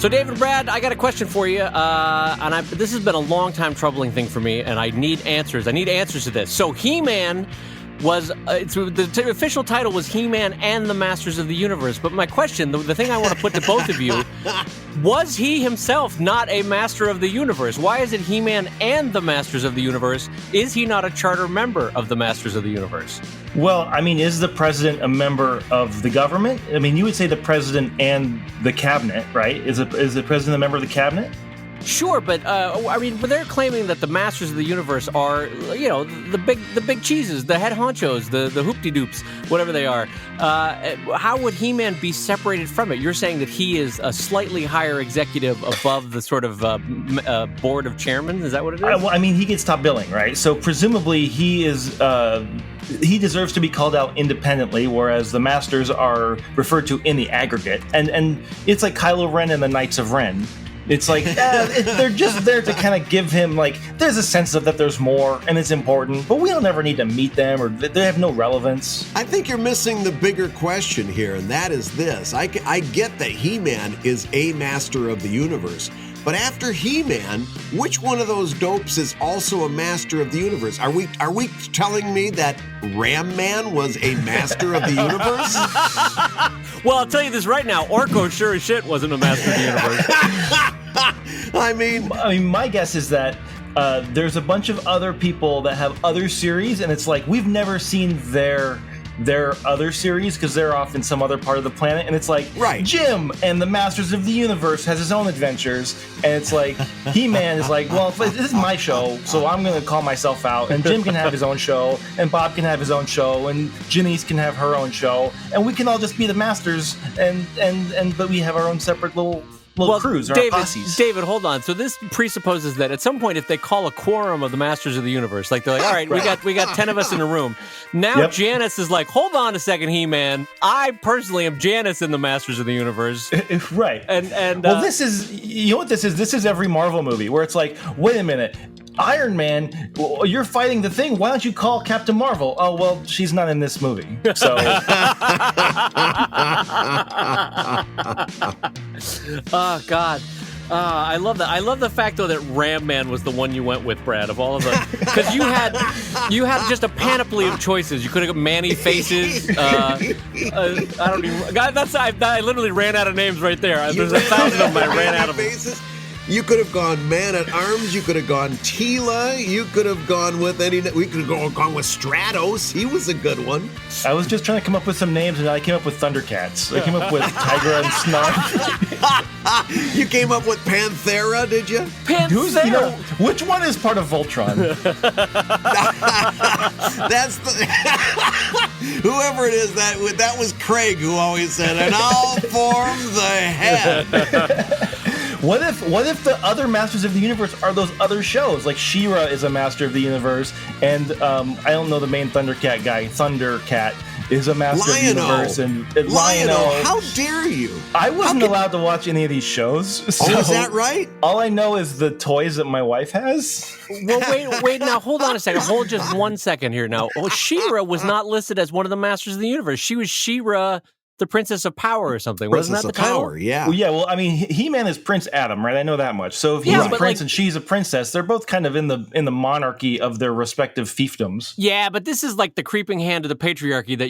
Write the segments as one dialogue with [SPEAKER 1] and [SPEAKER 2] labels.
[SPEAKER 1] So, David and Brad, I got a question for you, and this has been a long time troubling thing for me, and I need answers. I need answers to this. So, He-Man was the official title was He-Man and the Masters of the Universe. But my question, the thing I want to put to both of you, was he himself not a Master of the Universe? Why is it He-Man and the Masters of the Universe? Is he not a charter member of the Masters of the Universe?
[SPEAKER 2] Well, I mean, is the president a member of the government? I mean, you would say the president and the cabinet, right? Is the president a member of the cabinet?
[SPEAKER 1] Sure, but they're claiming that the Masters of the Universe are, the big cheeses, the head honchos, the hoop-de-doops, whatever they are. How would He-Man be separated from it? You're saying that he is a slightly higher executive above the sort of board of chairmen? Is that what it is?
[SPEAKER 2] Well, I mean, he gets top billing, right? So presumably he is. He deserves to be called out independently, whereas the Masters are referred to in the aggregate. And it's like Kylo Ren and the Knights of Ren. It's like, they're just there to kind of give him, like, there's a sense of that there's more and it's important, but we don't ever need to meet them or they have no relevance.
[SPEAKER 3] I think you're missing the bigger question here, and that is this. I get that He-Man is a Master of the Universe, but after He-Man, which one of those dopes is also a Master of the Universe? Are we telling me that Ram Man was a Master of the Universe?
[SPEAKER 1] Well, I'll tell you this right now. Orko sure as shit wasn't a Master of the Universe.
[SPEAKER 3] I mean,
[SPEAKER 2] my guess is that there's a bunch of other people that have other series, and it's like we've never seen their other series because they're off in some other part of the planet, and it's like,
[SPEAKER 3] right.
[SPEAKER 2] Jim and the Masters of the Universe has his own adventures, and it's like He-Man is like, well, this is my show, so I'm going to call myself out, and Jim can have his own show, and Bob can have his own show, and Janice can have her own show, and we can all just be the Masters, but we have our own separate little crews, or posses.
[SPEAKER 1] David, hold on. So this presupposes that at some point, if they call a quorum of the Masters of the Universe, like they're like, all right, we got 10 of us in a room. Now yep. Janice is like, hold on a second, He-Man. I personally am Janice in the Masters of the Universe.
[SPEAKER 2] Right.
[SPEAKER 1] And
[SPEAKER 2] well, this is, you know what this is? This is every Marvel movie where it's like, wait a minute. Iron Man, you're fighting the Thing. Why don't you call Captain Marvel? Oh, well, she's not in this movie. So.
[SPEAKER 1] Oh, God. I love that. I love the fact, though, that Ram Man was the one you went with, Brad, of all of them. Because you had just a panoply of choices. You could have got Manny Faces. I don't even... God, I literally ran out of names right there. There's 1,000 of them I ran out of.
[SPEAKER 3] Faces? You could have gone Man at Arms. You could have gone Tila. You could have gone with we could have gone with Stratos. He was a good one.
[SPEAKER 2] I was just trying to come up with some names, and I came up with Thundercats. I came up with Tigra and Snarf.
[SPEAKER 3] You came up with Panthera, did you?
[SPEAKER 1] Panthera.
[SPEAKER 2] Which one is part of Voltron?
[SPEAKER 3] That's the whoever it is. That was Craig who always said, "And all forms the head."
[SPEAKER 2] What if the other Masters of the Universe are those other shows? Like She-Ra is a Master of the Universe, and I don't know the main Thundercat guy. Thundercat is a Master of the Universe, and
[SPEAKER 3] Lion-O. How dare you?
[SPEAKER 2] I wasn't allowed to watch any of these shows. So
[SPEAKER 3] is that right?
[SPEAKER 2] All I know is the toys that my wife has.
[SPEAKER 1] Well, wait. Now, hold on a second. Hold just 1 second here. Now, She-Ra was not listed as one of the Masters of the Universe. She was She-Ra, the Princess of Power or something. Wasn't that the title?
[SPEAKER 3] Power, yeah.
[SPEAKER 2] Well, yeah, well, I mean, He-Man is Prince Adam, right? I know that much. So if he's a prince and she's a princess, they're both kind of in the monarchy of their respective fiefdoms.
[SPEAKER 1] Yeah, but this is like the creeping hand of the patriarchy that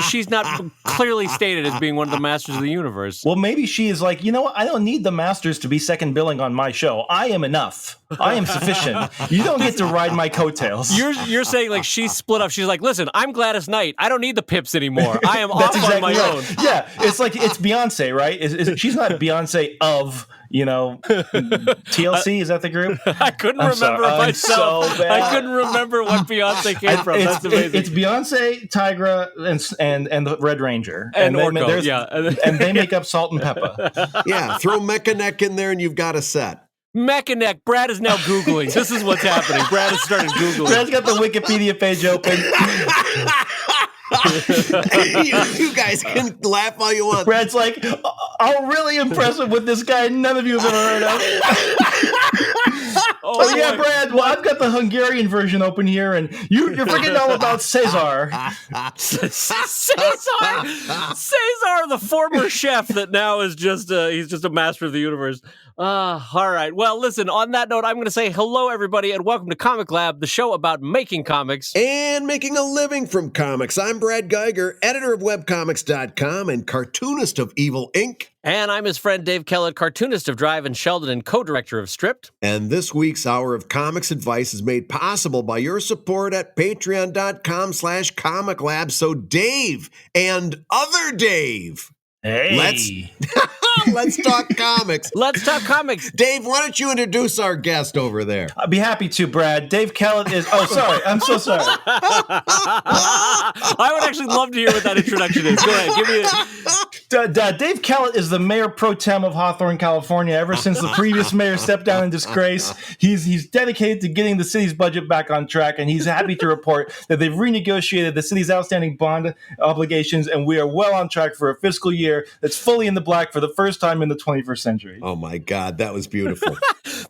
[SPEAKER 1] she's not clearly stated as being one of the Masters of the Universe.
[SPEAKER 2] Well, maybe she is like, you know what? I don't need the Masters to be second billing on my show. I am enough. I am sufficient. You don't get to ride my coattails.
[SPEAKER 1] You're saying like she's split up. She's like, listen, I'm Gladys Knight. I don't need the Pips anymore. I am off on my own.
[SPEAKER 2] Yeah, it's like it's Beyonce, right? She's not Beyonce of TLC. Is that the group?
[SPEAKER 1] I couldn't remember myself.
[SPEAKER 2] So bad.
[SPEAKER 1] I couldn't remember what Beyonce came from. That's amazing.
[SPEAKER 2] It's Beyonce, Tigra, and the Red Ranger,
[SPEAKER 1] and Orko. Yeah,
[SPEAKER 2] and they make up Salt and Pepper.
[SPEAKER 3] Yeah, throw Mechaneck in there, and you've got a set.
[SPEAKER 1] Mechaneck. Brad is now Googling. This is what's happening. Brad has started Googling.
[SPEAKER 2] Brad's got the Wikipedia page open.
[SPEAKER 3] You guys can laugh all you want.
[SPEAKER 2] Brad's like, I'm really impressive with this guy none of you have ever heard of. Oh yeah, Brad. Well, I've got the Hungarian version open here, and you're forgetting all about Cesar.
[SPEAKER 1] Cesar, the former chef that now is just he's just a master of the universe. All right. Well, listen, on that note, I'm going to say hello, everybody, and welcome to Comic Lab, the show about making comics.
[SPEAKER 3] And making a living from comics. I'm Brad Geiger, editor of webcomics.com and cartoonist of Evil Inc.
[SPEAKER 1] And I'm his friend Dave Kellett, cartoonist of Drive and Sheldon and co-director of Stripped.
[SPEAKER 3] And this week's Hour of Comics Advice is made possible by your support at patreon.com/comiclab. So Dave and other Dave.
[SPEAKER 2] Hey.
[SPEAKER 3] Let's talk comics.
[SPEAKER 1] Let's talk comics.
[SPEAKER 3] Dave, why don't you introduce our guest over there?
[SPEAKER 2] I'd be happy to, Brad. Dave Kellett is... Oh, sorry. I'm so sorry.
[SPEAKER 1] I would actually love to hear what that introduction is. Go ahead. Give me
[SPEAKER 2] Dave Kellett is the mayor pro tem of Hawthorne, California. Ever since the previous mayor stepped down in disgrace, he's dedicated to getting the city's budget back on track, and he's happy to report that they've renegotiated the city's outstanding bond obligations, and we are well on track for a fiscal year that's fully in the black for the first time in the 21st century.
[SPEAKER 3] Oh my God, that was beautiful.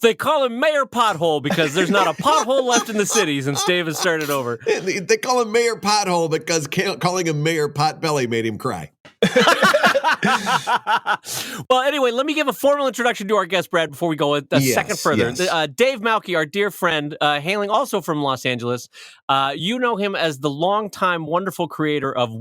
[SPEAKER 1] They call him Mayor Pothole because there's not a pothole left in the city since Dave has started over.
[SPEAKER 3] They call him Mayor Pothole because calling him Mayor Potbelly made him cry.
[SPEAKER 1] Well, anyway, let me give a formal introduction to our guest, Brad, before we go a second further. Yes. Dave Malki, our dear friend, hailing also from Los Angeles. You know him as the longtime wonderful creator of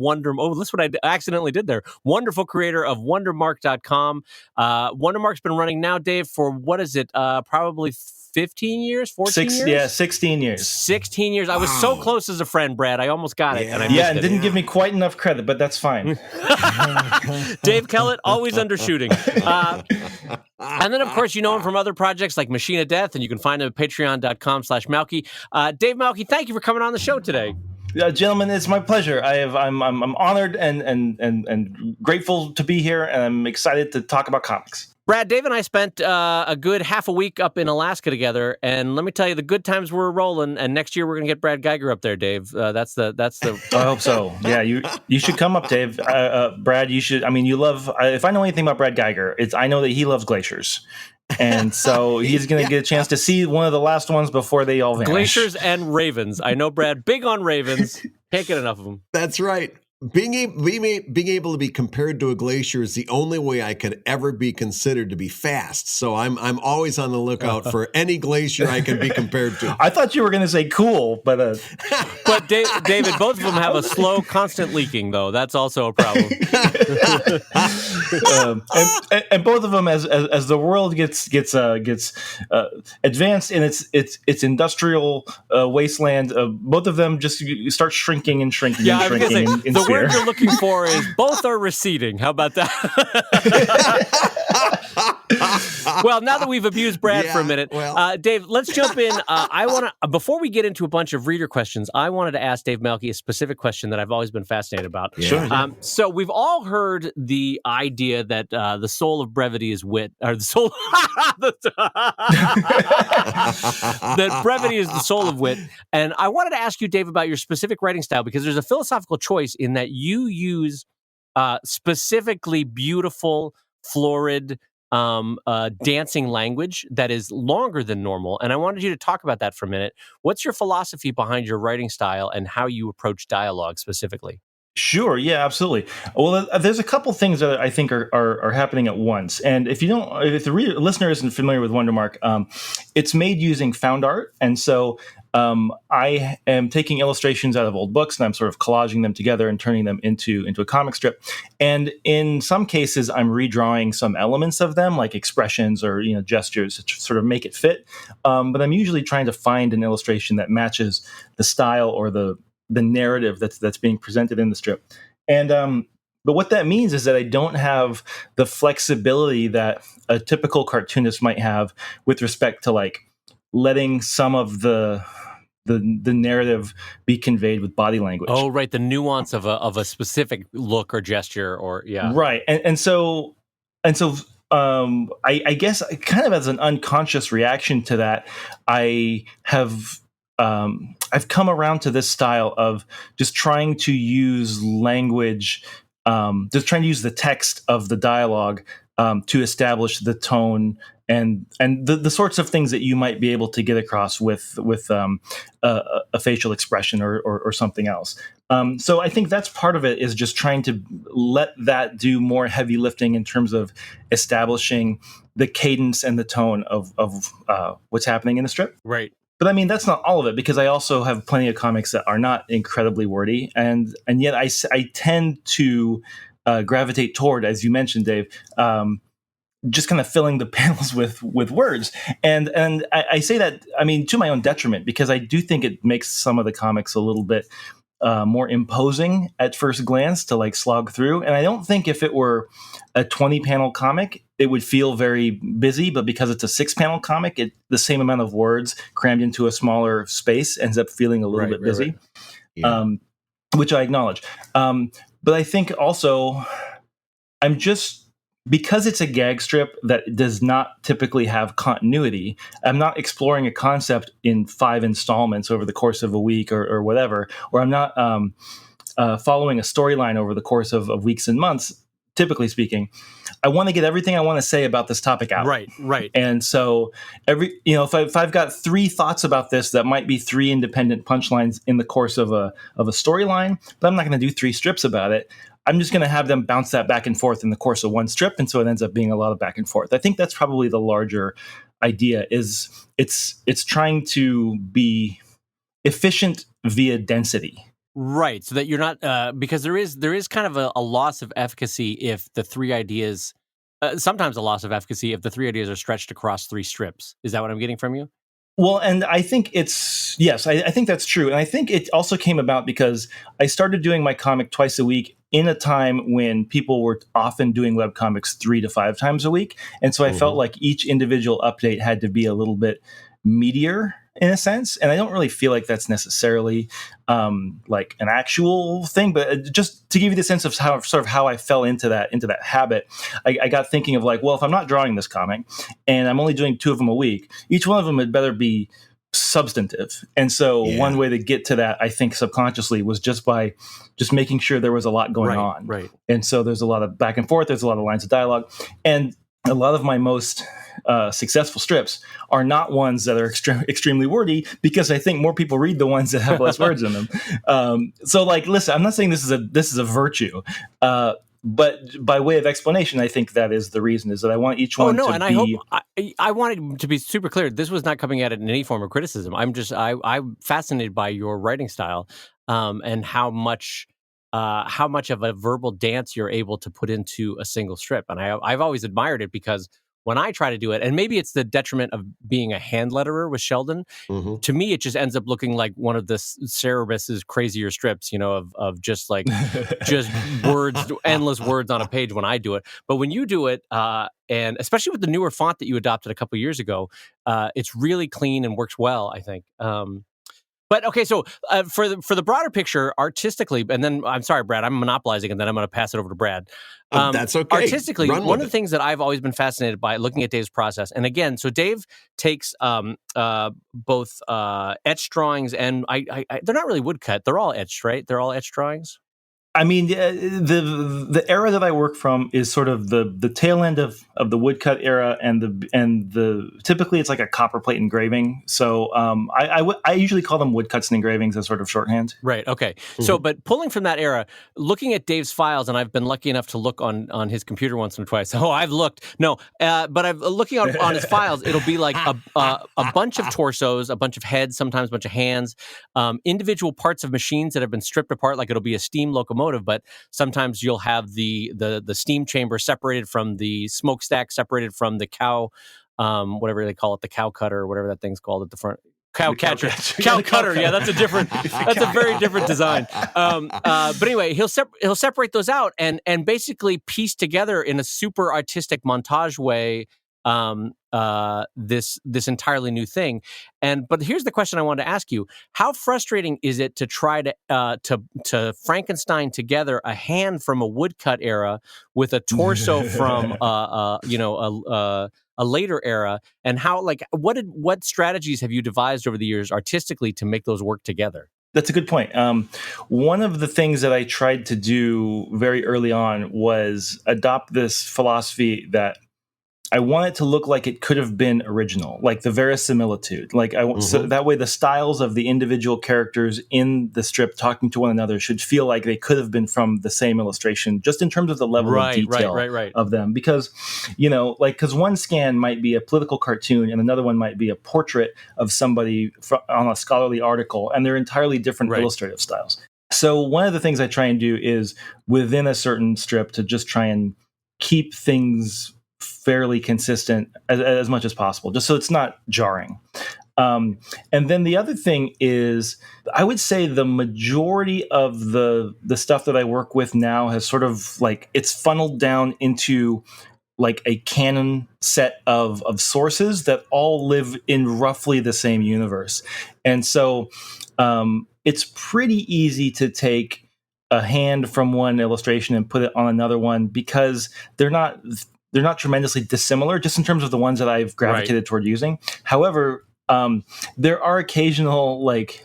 [SPEAKER 1] that's what I accidentally did there. Wonderful creator of Wondermark.com. Wondermark's been running now, Dave, for what is it? Probably 15 years, 14 years?
[SPEAKER 2] Yeah, 16 years.
[SPEAKER 1] 16 years. I was so close as a friend, Brad. I almost got it.
[SPEAKER 3] Yeah.
[SPEAKER 1] And I missed
[SPEAKER 2] it didn't give me quite enough credit, but that's fine.
[SPEAKER 1] Dave Kellett, always undershooting. And then, of course, you know him from other projects like Machine of Death, and you can find him at patreon.com/Malki. Dave Malki, thank you for coming on the show today.
[SPEAKER 2] Gentlemen, it's my pleasure. I'm honored and grateful to be here, and I'm excited to talk about comics.
[SPEAKER 1] Brad, Dave and I spent a good half a week up in Alaska together, and let me tell you, the good times were rolling. And next year we're going to get Brad Geiger up there, Dave. That's the.
[SPEAKER 2] I hope so. Yeah, you should come up, Dave. Brad, you should. I mean, you love. If I know anything about Brad Geiger, I know that he loves glaciers. And so he's going to get a chance to see one of the last ones before they all vanish.
[SPEAKER 1] Glaciers and ravens. I know Brad, big on ravens. Can't get enough of them.
[SPEAKER 3] That's right. Being able to be compared to a glacier is the only way I could ever be considered to be fast. So I'm always on the lookout for any glacier I can be compared to.
[SPEAKER 2] I thought you were going to say cool, but
[SPEAKER 1] David, both of them have a slow, constant leaking, though. That's also a problem.
[SPEAKER 2] And both of them, as the world gets advanced in its industrial wasteland, both of them just start shrinking and shrinking and shrinking.
[SPEAKER 1] The word you're looking for is both are receding. How about that? Well, now that we've abused Brad for a minute, Dave, let's jump in. I want to, before we get into a bunch of reader questions, I wanted to ask Dave Malki a specific question that I've always been fascinated about.
[SPEAKER 2] Sure.
[SPEAKER 1] So we've all heard the idea that the soul of brevity is wit, or the soul that brevity is the soul of wit. And I wanted to ask you, Dave, about your specific writing style, because there's a philosophical choice in that you use specifically beautiful, florid, dancing language that is longer than normal. And I wanted you to talk about that for a minute. What's your philosophy behind your writing style and how you approach dialogue specifically?
[SPEAKER 2] Sure. Yeah, absolutely. Well, there's a couple things that I think are happening at once. And if the listener isn't familiar with Wondermark, it's made using found art. And so I am taking illustrations out of old books and I'm sort of collaging them together and turning them into a comic strip. And in some cases, I'm redrawing some elements of them, like expressions or gestures, to sort of make it fit. But I'm usually trying to find an illustration that matches the style or the narrative that's being presented in the strip. And but what that means is that I don't have the flexibility that a typical cartoonist might have with respect to like letting some of the narrative be conveyed with body language.
[SPEAKER 1] Oh, right, the nuance of a specific look or gesture, or
[SPEAKER 2] right, and so I guess kind of as an unconscious reaction to that, I have. I've come around to this style of just trying to use language, just trying to use the text of the dialogue to establish the tone and the sorts of things that you might be able to get across with a facial expression or something else. So I think that's part of it, is just trying to let that do more heavy lifting in terms of establishing the cadence and the tone of what's happening in the strip.
[SPEAKER 1] Right.
[SPEAKER 2] But I mean, that's not all of it, because I also have plenty of comics that are not incredibly wordy, and yet I tend to gravitate toward, as you mentioned, Dave, just kind of filling the panels with words. And I say that, I mean, to my own detriment, because I do think it makes some of the comics a little bit more imposing at first glance to like slog through. And I don't think if it were a 20-panel comic, it would feel very busy. But because it's a 6-panel comic, the same amount of words crammed into a smaller space ends up feeling a little bit busy,
[SPEAKER 3] right. Yeah.
[SPEAKER 2] Which I acknowledge. But I think also because it's a gag strip that does not typically have continuity, I'm not exploring a concept in 5 installments over the course of a week or whatever, or I'm not following a storyline over the course of weeks and months. Typically speaking, I want to get everything I want to say about this topic out.
[SPEAKER 1] Right.
[SPEAKER 2] And so if I've got 3 thoughts about this, that might be 3 independent punchlines in the course of a storyline, but I'm not going to do 3 strips about it. I'm just going to have them bounce that back and forth in the course of one strip, and so it ends up being a lot of back and forth. I think that's probably the larger idea. Is it's trying to be efficient via density.
[SPEAKER 1] Right, so that you're not because there is kind of a loss of efficacy if the 3 ideas. Sometimes a loss of efficacy if the 3 ideas are stretched across 3 strips. Is that what I'm getting from you?
[SPEAKER 2] Well, and I think yes, I think that's true. And I think it also came about because I started doing my comic twice a week in a time when people were often doing webcomics 3 to 5 times a week. And so I felt like each individual update had to be a little bit meatier in a sense. And I don't really feel like that's necessarily like an actual thing, but just to give you the sense of how I fell into that habit, I got thinking of like, well, if I'm not drawing this comic and I'm only doing 2 of them a week, each one of them had better be substantive. And so one way to get to that, I think subconsciously, was just by making sure there was a lot going on.
[SPEAKER 1] Right.
[SPEAKER 2] And so there's a lot of back and forth. There's a lot of lines of dialogue. And a lot of my most successful strips are not ones that are extremely wordy, because I think more people read the ones that have less words in them. So like, listen, I'm not saying this is a virtue, but by way of explanation, I think that is the reason, is that I want each one to
[SPEAKER 1] and
[SPEAKER 2] be...
[SPEAKER 1] I wanted to be super clear. This was not coming at it in any form of criticism. I'm fascinated by your writing style, and how much of a verbal dance you're able to put into a single strip. And I've always admired it, because when I try to do it, and maybe it's the detriment of being a hand letterer with Sheldon, to me, it just ends up looking like one of the Cerebus's crazier strips, of just like, just words, endless words on a page when I do it. But when you do it, and especially with the newer font that you adopted a couple years ago, it's really clean and works well, I think. But okay, so for the broader picture, artistically, and then I'm sorry, Brad, I'm monopolizing, and then I'm going to pass it over to Brad.
[SPEAKER 3] That's okay.
[SPEAKER 1] Artistically, one of the things that I've always been fascinated by looking at Dave's process, and again, so Dave takes both etched drawings, and they're not really woodcut; they're all etched, right? They're all etched drawings.
[SPEAKER 2] I mean, the era that I work from is sort of the tail end of the woodcut era, and the typically it's like a copper plate engraving. So I usually call them woodcuts and engravings as sort of shorthand.
[SPEAKER 1] Right. Okay. So, but pulling from that era, looking at Dave's files, and I've been lucky enough to look on his computer once or twice. Oh, I've looked. No, but I've looking on his files. It'll be like a bunch of torsos, a bunch of heads, sometimes a bunch of hands, individual parts of machines that have been stripped apart. Like it'll be a steam locomotive, but sometimes you'll have the steam chamber separated from the smokestack, separated from the cow, whatever they call it, the cow cutter, or whatever that thing's called at the front. Cow catcher. Cow cutter. Yeah, that's a very different design. But anyway, he'll separate those out and basically piece together in a super artistic montage way this entirely new thing. But here's the question I wanted to ask you: how frustrating is it to try to Frankenstein together a hand from a woodcut era with a torso from a later era, and how, like, what strategies have you devised over the years artistically to make those work together?
[SPEAKER 2] That's a good point. One of the things that I tried to do very early on was adopt this philosophy that I want it to look like it could have been original, like the verisimilitude. Like so that way the styles of the individual characters in the strip talking to one another should feel like they could have been from the same illustration, just in terms of the level of detail of them. Because, because one scan might be a political cartoon and another one might be a portrait of somebody on a scholarly article, and they're entirely different illustrative styles. So one of the things I try and do is within a certain strip to just try and keep things fairly consistent as much as possible, just so it's not jarring. And then the other thing is, I would say the majority of the stuff that I work with now has sort of like, it's funneled down into like a canon set of sources that all live in roughly the same universe. And so it's pretty easy to take a hand from one illustration and put it on another one, because they're not tremendously dissimilar, just in terms of the ones that I've gravitated toward using. However, there are occasional, like,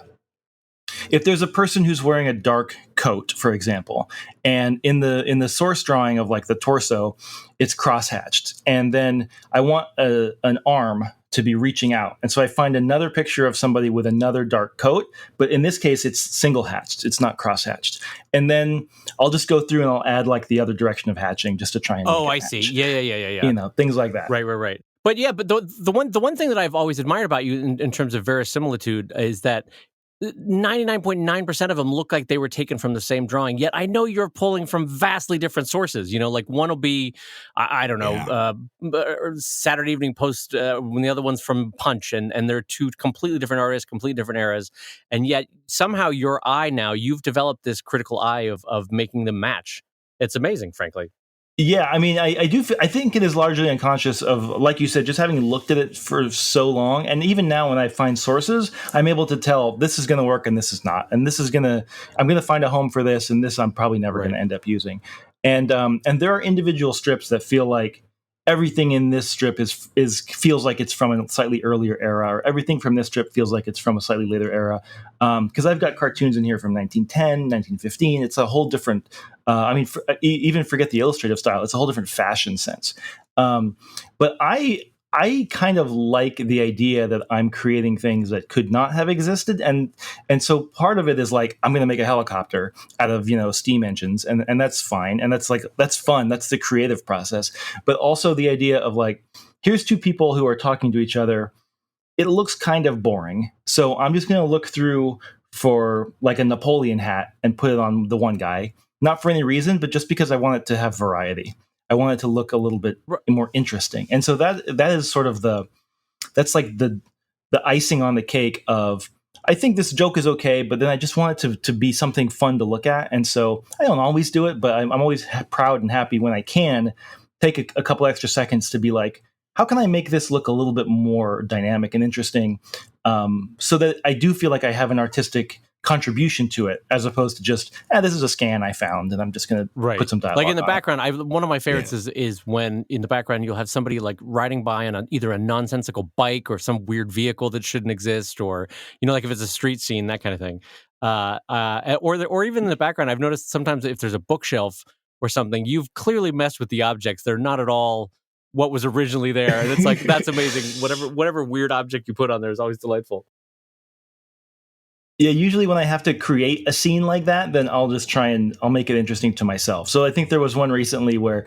[SPEAKER 2] if there's a person who's wearing a dark coat, for example, and in the source drawing of like the torso, it's crosshatched, and then I want an arm to be reaching out, and so I find another picture of somebody with another dark coat, but in this case it's single hatched, it's not cross hatched, and then I'll just go through and I'll add like the other direction of hatching just to try and
[SPEAKER 1] I see. Yeah.
[SPEAKER 2] Things like that.
[SPEAKER 1] Right. But yeah, but the one thing that I've always admired about you in terms of verisimilitude is that 99.9% of them look like they were taken from the same drawing. Yet I know you're pulling from vastly different sources. Like one will be, I don't know, Saturday Evening Post, when the other one's from Punch, and they're two completely different artists, completely different eras. And yet somehow your eye now, you've developed this critical eye of making them match. It's amazing, frankly.
[SPEAKER 2] Yeah, I mean, I think it is largely unconscious of, like you said, just having looked at it for so long. And even now when I find sources, I'm able to tell this is going to work and this is not. And I'm going to find a home for this, and this I'm probably never going to end up using. And there are individual strips that feel like everything in this strip feels like it's from a slightly earlier era, or everything from this strip feels like it's from a slightly later era. Because I've got cartoons in here from 1910, 1915. It's a whole different, even forget the illustrative style. It's a whole different fashion sense. But I kind of like the idea that I'm creating things that could not have existed. And so part of it is like, I'm going to make a helicopter out of, steam engines, and that's fine. And that's fun. That's the creative process. But also the idea of like, here's two people who are talking to each other. It looks kind of boring. So I'm just going to look through for like a Napoleon hat and put it on the one guy, not for any reason, but just because I want it to have variety. I want it to look a little bit more interesting. And so that is sort of that's like the icing on the cake of, I think this joke is okay, but then I just want it to be something fun to look at. And so I don't always do it, but I'm always proud and happy when I can take a couple extra seconds to be like, how can I make this look a little bit more dynamic and interesting, so that I do feel like I have an artistic contribution to it, as opposed to just, this is a scan I found and I'm just going to put some dialogue
[SPEAKER 1] like in the
[SPEAKER 2] on
[SPEAKER 1] background. One of my favorites is when in the background you'll have somebody like riding by on either a nonsensical bike or some weird vehicle that shouldn't exist, or like if it's a street scene, that kind of thing. Or even in the background, I've noticed sometimes if there's a bookshelf or something, you've clearly messed with the objects. They're not at all what was originally there, and it's like, that's amazing. Whatever weird object you put on there is always delightful.
[SPEAKER 2] Yeah, usually when I have to create a scene like that, then I'll just I'll make it interesting to myself. So I think there was one recently where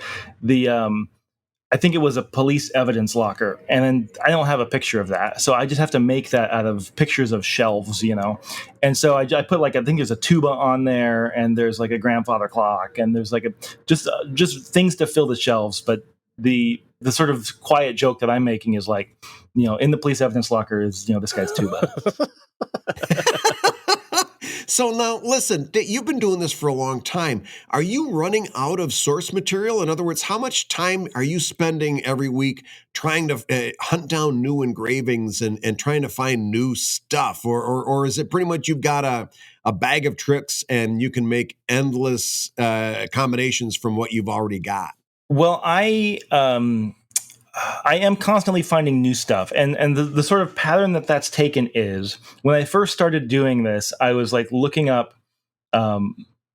[SPEAKER 2] I think it was a police evidence locker, and then I don't have a picture of that. So I just have to make that out of pictures of shelves, And so I put I think there's a tuba on there, and there's like a grandfather clock, and there's like just things to fill the shelves. But the sort of quiet joke that I'm making is like, in the police evidence locker is, this guy's tuba.
[SPEAKER 3] So now, listen, you've been doing this for a long time. Are you running out of source material? In other words, how much time are you spending every week trying to hunt down new engravings and trying to find new stuff? Or is it pretty much you've got a bag of tricks and you can make endless combinations from what you've already got?
[SPEAKER 2] Well, I am constantly finding new stuff. And the sort of pattern that's taken is, when I first started doing this, I was like looking up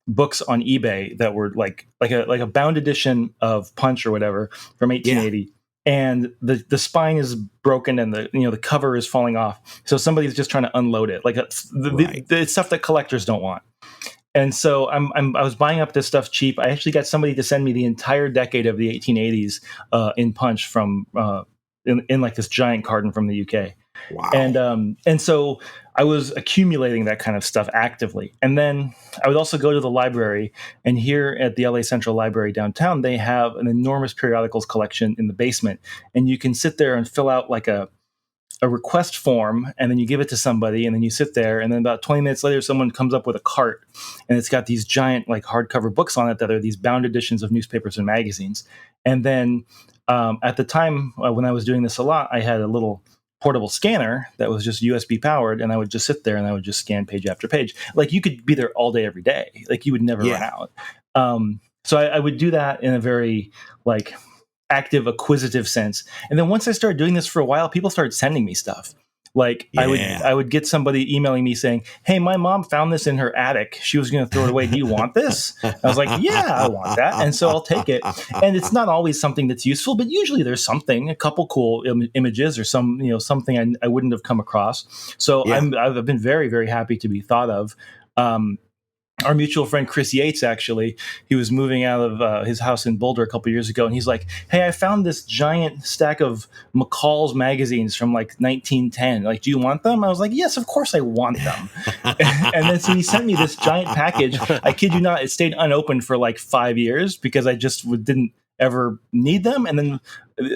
[SPEAKER 2] books on eBay that were like a bound edition of Punch or whatever from 1880. and the spine is broken and the cover is falling off. So somebody's just trying to unload it. Like the stuff that collectors don't want. And so I was buying up this stuff cheap. I actually got somebody to send me the entire decade of the 1880s in punch from in like this giant carton from the UK.
[SPEAKER 3] Wow.
[SPEAKER 2] And so I was accumulating that kind of stuff actively. And then I would also go to the library, and here at the LA Central Library downtown, they have an enormous periodicals collection in the basement. And you can sit there and fill out like a request form, and then you give it to somebody, and then you sit there, and then about 20 minutes later, someone comes up with a cart, and it's got these giant like hardcover books on it that are these bound editions of newspapers and magazines. And then at the time when I was doing this a lot, I had a little portable scanner that was just USB powered, and I would just sit there and I would just scan page after page. Like you could be there all day, every day. Like you would never run out. So I would do that in a very like active, acquisitive sense. And then once I started doing this for a while, people started sending me stuff. Like I would get somebody emailing me saying, "Hey, my mom found this in her attic. She was going to throw it away. Do you want this?" I was like, "Yeah, I want that." And so I'll take it. And it's not always something that's useful, but usually there's something, a couple cool images or something I wouldn't have come across. So I've been very, very happy to be thought of. Our mutual friend Chris Yates, actually, he was moving out of his house in Boulder a couple years ago, and he's like, "Hey, I found this giant stack of McCall's magazines from like 1910. Like, do you want them?" I was like, "Yes, of course I want them." And then so he sent me this giant package. I kid you not, it stayed unopened for like 5 years because I just didn't ever need them. And then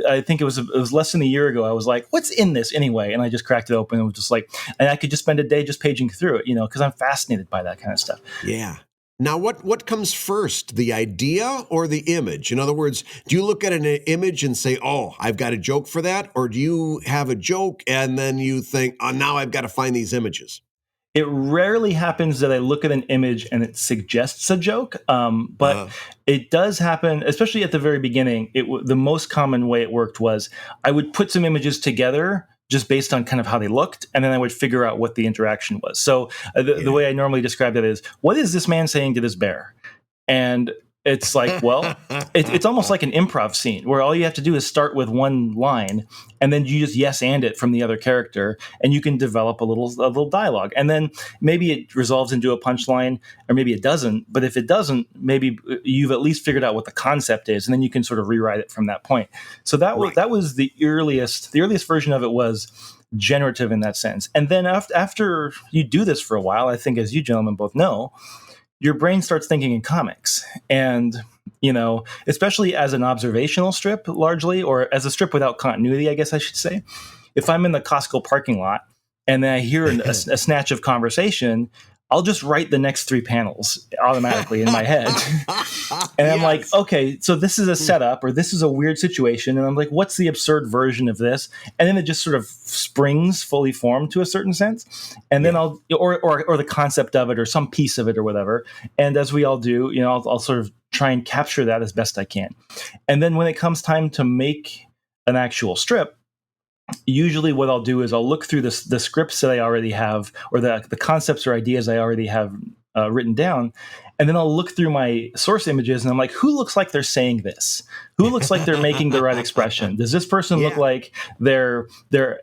[SPEAKER 2] I think it was less than a year ago, I was like, "What's in this anyway?" And I just cracked it open and was just like, and I could just spend a day just paging through it, because I'm fascinated by that kind of stuff.
[SPEAKER 3] Yeah. Now, what comes first, the idea or the image? In other words, do you look at an image and say, "Oh, I've got a joke for that"? Or do you have a joke and then you think, "Oh, now I've got to find these images"?
[SPEAKER 2] It rarely happens that I look at an image and it suggests a joke, but it does happen, especially at the very beginning. The most common way it worked was I would put some images together just based on kind of how they looked, and then I would figure out what the interaction was. So the way I normally describe it is, what is this man saying to this bear? And it's like, well, it's almost like an improv scene where all you have to do is start with one line, and then you just yes and it from the other character, and you can develop a little dialogue. And then maybe it resolves into a punchline, or maybe it doesn't. But if it doesn't, maybe you've at least figured out what the concept is, and then you can sort of rewrite it from that point. So that was the earliest version of it was generative in that sense. And then after you do this for a while, I think, as you gentlemen both know, your brain starts thinking in comics. And, especially as an observational strip largely, or as a strip without continuity, I guess I should say, if I'm in the Costco parking lot and then I hear a snatch of conversation, I'll just write the next 3 panels automatically in my head. And I'm like, okay, so this is a setup, or this is a weird situation. And I'm like, what's the absurd version of this? And then it just sort of springs fully formed to a certain sense. And then or the concept of it, or some piece of it, or whatever. And as we all do, I'll sort of try and capture that as best I can. And then when it comes time to make an actual strip, usually what I'll do is I'll look through the scripts that I already have, or the concepts or ideas I already have written down. And then I'll look through my source images and I'm like, who looks like they're saying this? Who looks like they're making the right expression? Does this person look like they're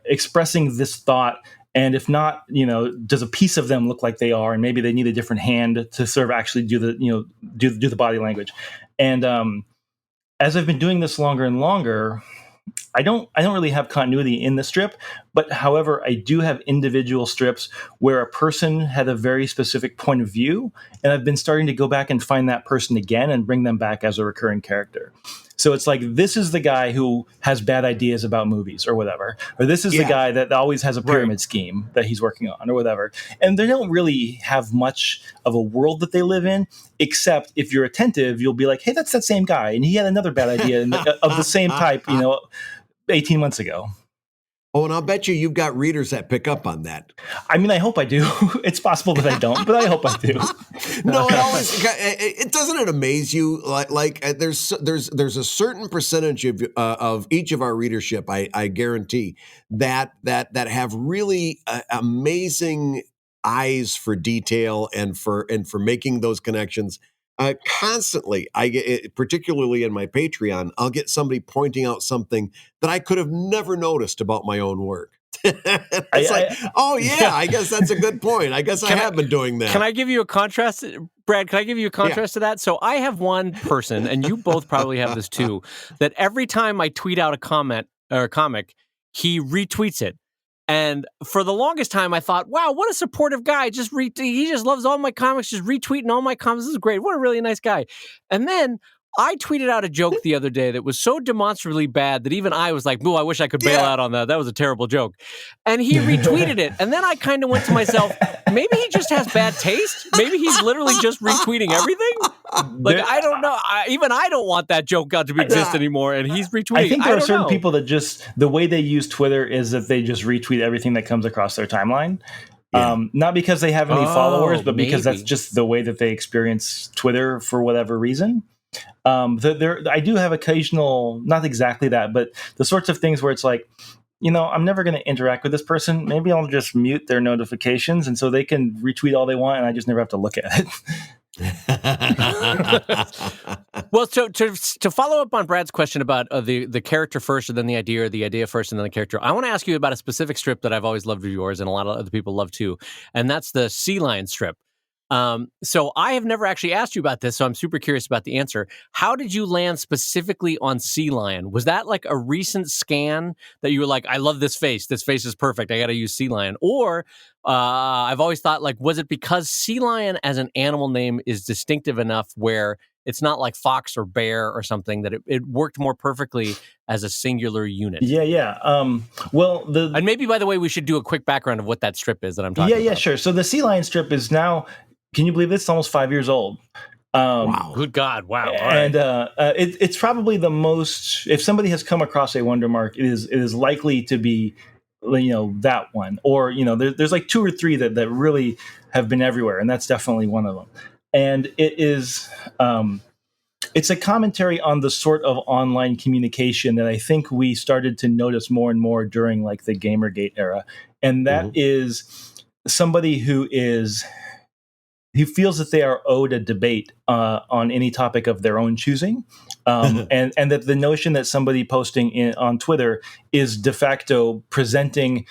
[SPEAKER 2] expressing this thought? And if not, does a piece of them look like they are? And maybe they need a different hand to sort of actually do the body language. And as I've been doing this longer and longer, I don't really have continuity in the strip, but however, I do have individual strips where a person had a very specific point of view, and I've been starting to go back and find that person again and bring them back as a recurring character. So it's like, this is the guy who has bad ideas about movies or whatever, or this is the guy that always has a pyramid scheme that he's working on or whatever. And they don't really have much of a world that they live in, except if you're attentive, you'll be like, hey, that's that same guy. And he had another bad idea of the same type, 18 months ago.
[SPEAKER 3] Oh, and I'll bet you've got readers that pick up on that.
[SPEAKER 2] I mean, I hope I do. It's possible that I don't, but I hope I do.
[SPEAKER 3] No, it doesn't it amaze you? Like there's a certain percentage of each of our readership, I guarantee, that have really amazing eyes for detail and for making those connections. Constantly, I get it, particularly in my Patreon, I'll get somebody pointing out something that I could have never noticed about my own work. It's like, oh yeah, I guess that's a good point. I guess I have been doing that.
[SPEAKER 1] Can I give you a contrast, Brad? Can I give you a contrast to that? So I have one person, and you both probably have this too, that every time I tweet out a comment or a comic, he retweets it. And for the longest time, I thought, wow, what a supportive guy. He just loves all my comics, just retweeting all my comics. This is great. What a really nice guy. And then I tweeted out a joke the other day that was so demonstrably bad that even I was like, boo, I wish I could bail out on that. That was a terrible joke. And he retweeted it. And then I kind of went to myself, maybe he just has bad taste. Maybe he's literally just retweeting everything. Like, I don't know. Even I don't want that joke to exist anymore. And he's retweeting.
[SPEAKER 2] I think there are certain people that just, the way they use Twitter is that they just retweet everything that comes across their timeline. Yeah. Not because they have any followers, but because that's just the way that they experience Twitter for whatever reason. I do have occasional, not exactly that, but the sorts of things where it's like, I'm never going to interact with this person. Maybe I'll just mute their notifications, and so they can retweet all they want, and I just never have to look at it.
[SPEAKER 1] Well, to follow up on Brad's question about the character first and then the idea, or the idea first and then the character, I want to ask you about a specific strip that I've always loved of yours, and a lot of other people love too, and that's the Sea Lion strip. So I have never actually asked you about this, so I'm super curious about the answer. How did you land specifically on Sea Lion? Was that like a recent scan that you were like, I love this face. This face is perfect. I got to use Sea Lion. Or I've always thought, like, was it because Sea Lion as an animal name is distinctive enough where it's not like fox or bear or something, that it worked more perfectly as a singular unit?
[SPEAKER 2] Yeah.
[SPEAKER 1] And maybe, by the way, we should do a quick background of what that strip is that I'm talking about.
[SPEAKER 2] Yeah, sure. So the Sea Lion strip is now, can you believe this? It's almost 5 years old.
[SPEAKER 1] Wow. Good God. Wow. All
[SPEAKER 2] and it's probably the most, if somebody has come across a Wondermark, it is likely to be, that one. Or, there's like 2 or 3 that really have been everywhere. And that's definitely one of them. And it is, it's a commentary on the sort of online communication that I think we started to notice more and more during like the Gamergate era. And that is somebody who feels that they are owed a debate on any topic of their own choosing, and that the notion that somebody posting on Twitter is de facto presenting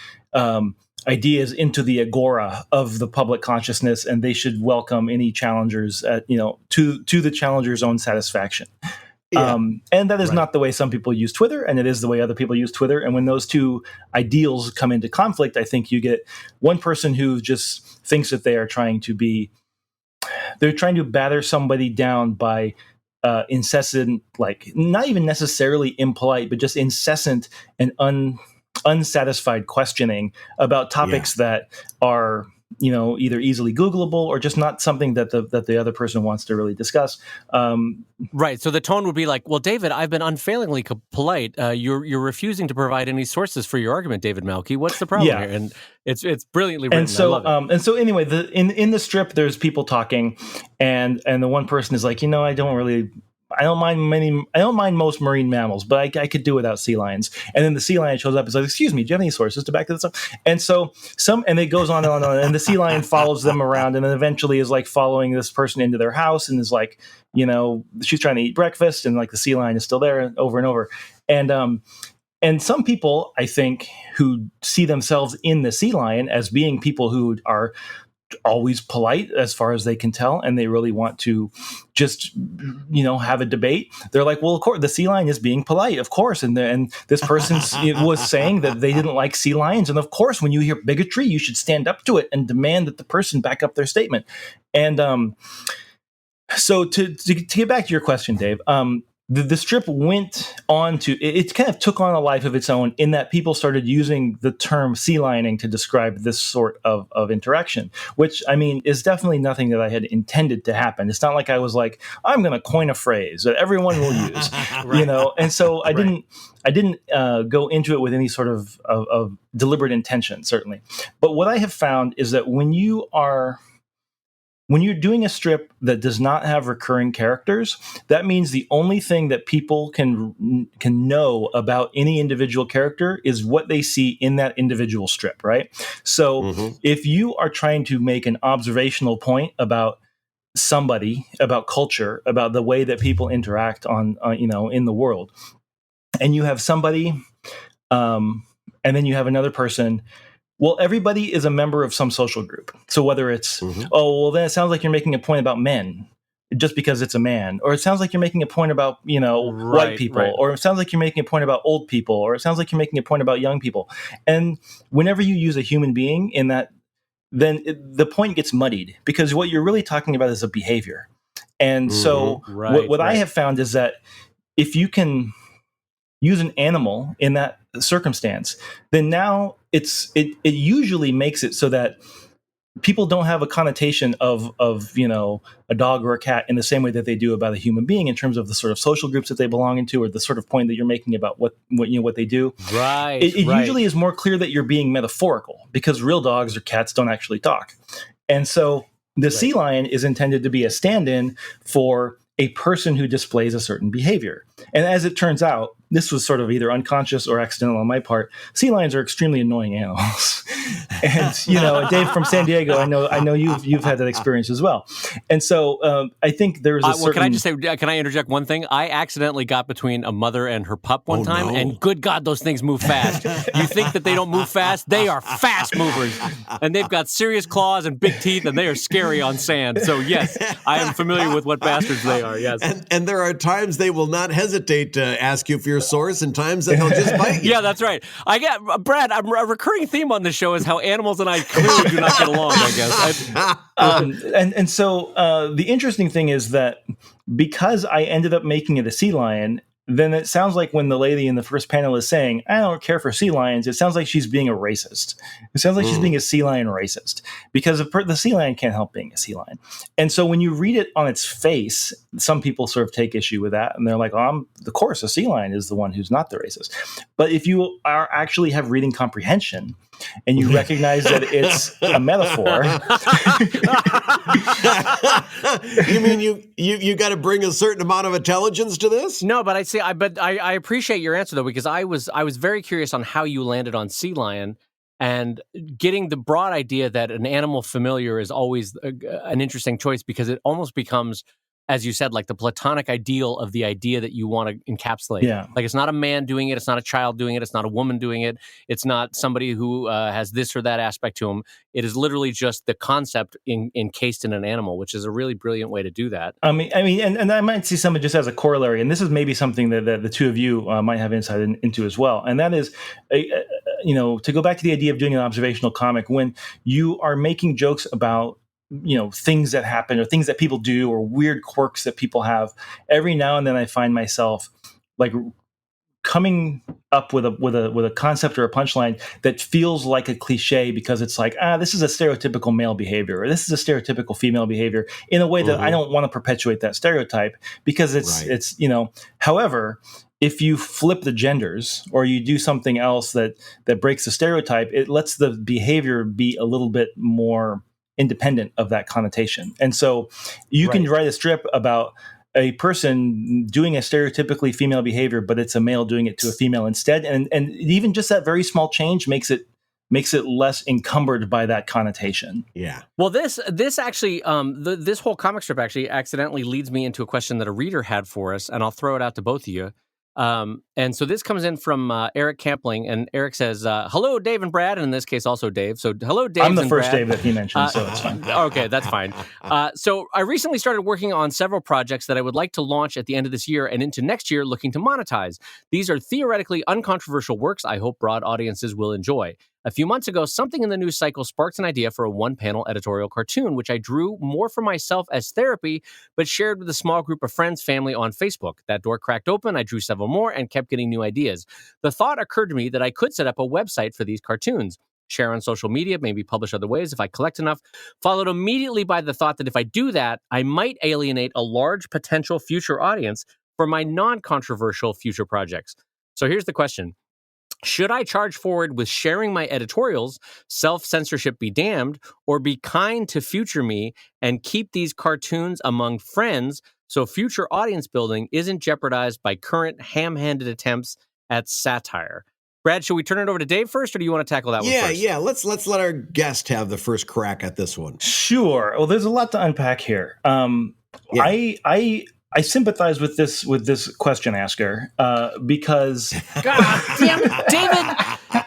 [SPEAKER 2] ideas into the agora of the public consciousness, and they should welcome any challengers to the challenger's own satisfaction. Yeah. And that is not the way some people use Twitter, and it is the way other people use Twitter. And when those two ideals come into conflict, I think you get one person who just thinks that they are trying to batter somebody down by incessant, like not even necessarily impolite, but just incessant and unsatisfied questioning about topics that are, either easily Googleable or just not something that the other person wants to really discuss.
[SPEAKER 1] Right. So the tone would be like, well, David, I've been unfailingly polite. You're refusing to provide any sources for your argument, David Malki. What's the problem here? And it's brilliantly written.
[SPEAKER 2] And so,
[SPEAKER 1] I love it.
[SPEAKER 2] And so anyway, in the strip, there's people talking, and the one person is like, I don't mind most marine mammals, but I could do without sea lions. And then the sea lion shows up and says, excuse me, do you have any sources to back this up? And so and it goes on and on, and the sea lion follows them around, and then eventually is like following this person into their house, and is like, she's trying to eat breakfast, and like the sea lion is still there over and over. And some people, I think, who see themselves in the sea lion as being people who are always polite as far as they can tell, and they really want to just have a debate, they're like, well, of course the sea lion is being polite, of course, and this person was saying that they didn't like sea lions, and of course when you hear bigotry you should stand up to it and demand that the person back up their statement. And so to get back to your question, Dave, the strip went on to, it kind of took on a life of its own in that people started using the term sea lioning to describe this sort of interaction, which, I mean, is definitely nothing that I had intended to happen. It's not like I was like, I'm going to coin a phrase that everyone will use, and so I didn't go into it with any sort of deliberate intention, certainly. But what I have found is that when you're doing a strip that does not have recurring characters, that means the only thing that people can know about any individual character is what they see in that individual strip, right? So if you are trying to make an observational point about somebody, about culture, about the way that people interact in the world, and you have somebody, and then you have another person. Well, everybody is a member of some social group. So whether it's, oh, well, then it sounds like you're making a point about men just because it's a man, or it sounds like you're making a point about, white people, or it sounds like you're making a point about old people, or it sounds like you're making a point about young people. And whenever you use a human being in that, then the point gets muddied, because what you're really talking about is a behavior. And so what I have found is that if you can use an animal in that circumstance, then now it usually makes it so that people don't have a connotation of a dog or a cat in the same way that they do about a human being, in terms of the sort of social groups that they belong into, or the sort of point that you're making about what they do. It usually is more clear that you're being metaphorical, because real dogs or cats don't actually talk. And so the sea lion is intended to be a stand-in for a person who displays a certain behavior. And as it turns out, this was sort of either unconscious or accidental on my part. Sea lions are extremely annoying animals. And, Dave from San Diego, I know you've had that experience as well. And so I think there's a certain...
[SPEAKER 1] Can I just say, can I interject one thing? I accidentally got between a mother and her pup one time, and good God, those things move fast. You think that they don't move fast? They are fast movers. And they've got serious claws and big teeth, and they are scary on sand. So yes, I am familiar with what bastards they are, yes.
[SPEAKER 3] And there are times they will not hesitate to ask you for your source, and times that they'll just bite you.
[SPEAKER 1] Yeah, that's right. I get, Brad, a recurring theme on this show is how animals and I clearly do not get along, I guess.
[SPEAKER 2] So the interesting thing is that because I ended up making it a sea lion, then it sounds like when the lady in the first panel is saying, I don't care for sea lions, it sounds like she's being a racist. It sounds like she's being a sea lion racist, because the sea lion can't help being a sea lion. And so when you read it on its face, some people sort of take issue with that, and they're like, of course, a sea lion is the one who's not the racist. But if you actually have reading comprehension, and you recognize that it's a metaphor.
[SPEAKER 3] You mean you got to bring a certain amount of intelligence to this?
[SPEAKER 1] No, but I appreciate your answer though, because I was very curious on how you landed on sea lion, and getting the broad idea that an animal familiar is always an interesting choice, because it almost becomes, as you said, like the platonic ideal of the idea that you want to encapsulate.
[SPEAKER 2] Yeah.
[SPEAKER 1] Like, it's not a man doing it. It's not a child doing it. It's not a woman doing it. It's not somebody who has this or that aspect to him. It is literally just the concept encased in an animal, which is a really brilliant way to do that.
[SPEAKER 2] I mean, and I might see something just as a corollary, and this is maybe something that the two of you might have insight into as well. And that is, to go back to the idea of doing an observational comic, when you are making jokes about things that happen, or things that people do, or weird quirks that people have, every now and then I find myself like coming up with a concept or a punchline that feels like a cliche, because it's like, this is a stereotypical male behavior, or this is a stereotypical female behavior, in a way that I don't want to perpetuate that stereotype, because it's however, if you flip the genders, or you do something else that breaks the stereotype, it lets the behavior be a little bit more independent of that connotation. And so you can write a strip about a person doing a stereotypically female behavior, but it's a male doing it to a female instead. And even just that very small change makes it less encumbered by that connotation.
[SPEAKER 3] Yeah.
[SPEAKER 1] Well, this actually, this whole comic strip actually accidentally leads me into a question that a reader had for us, and I'll throw it out to both of you. And so this comes in from Eric Campling, and Eric says, hello, Dave and Brad, and in this case also Dave. So hello, Dave.
[SPEAKER 2] I'm the first Dave that he mentioned, so it's fine.
[SPEAKER 1] Okay, that's fine. So I recently started working on several projects that I would like to launch at the end of this year and into next year, looking to monetize. These are theoretically uncontroversial works I hope broad audiences will enjoy. A few months ago, something in the news cycle sparked an idea for a one-panel editorial cartoon, which I drew more for myself as therapy, but shared with a small group of friends, family on Facebook. That door cracked open, I drew several more, and kept getting new ideas. The thought occurred to me that I could set up a website for these cartoons, share on social media, maybe publish other ways if I collect enough, followed immediately by the thought that if I do that, I might alienate a large potential future audience for my non-controversial future projects. So here's the question. Should I charge forward with sharing my editorials, self-censorship be damned, or be kind to future me and keep these cartoons among friends so future audience building isn't jeopardized by current ham-handed attempts at satire? Brad, should we turn it over to Dave first, or do you want to tackle that one first?
[SPEAKER 3] Yeah. Let's let our guest have the first crack at this one.
[SPEAKER 2] Sure. Well, there's a lot to unpack here. I sympathize with this question asker because
[SPEAKER 1] God damn it,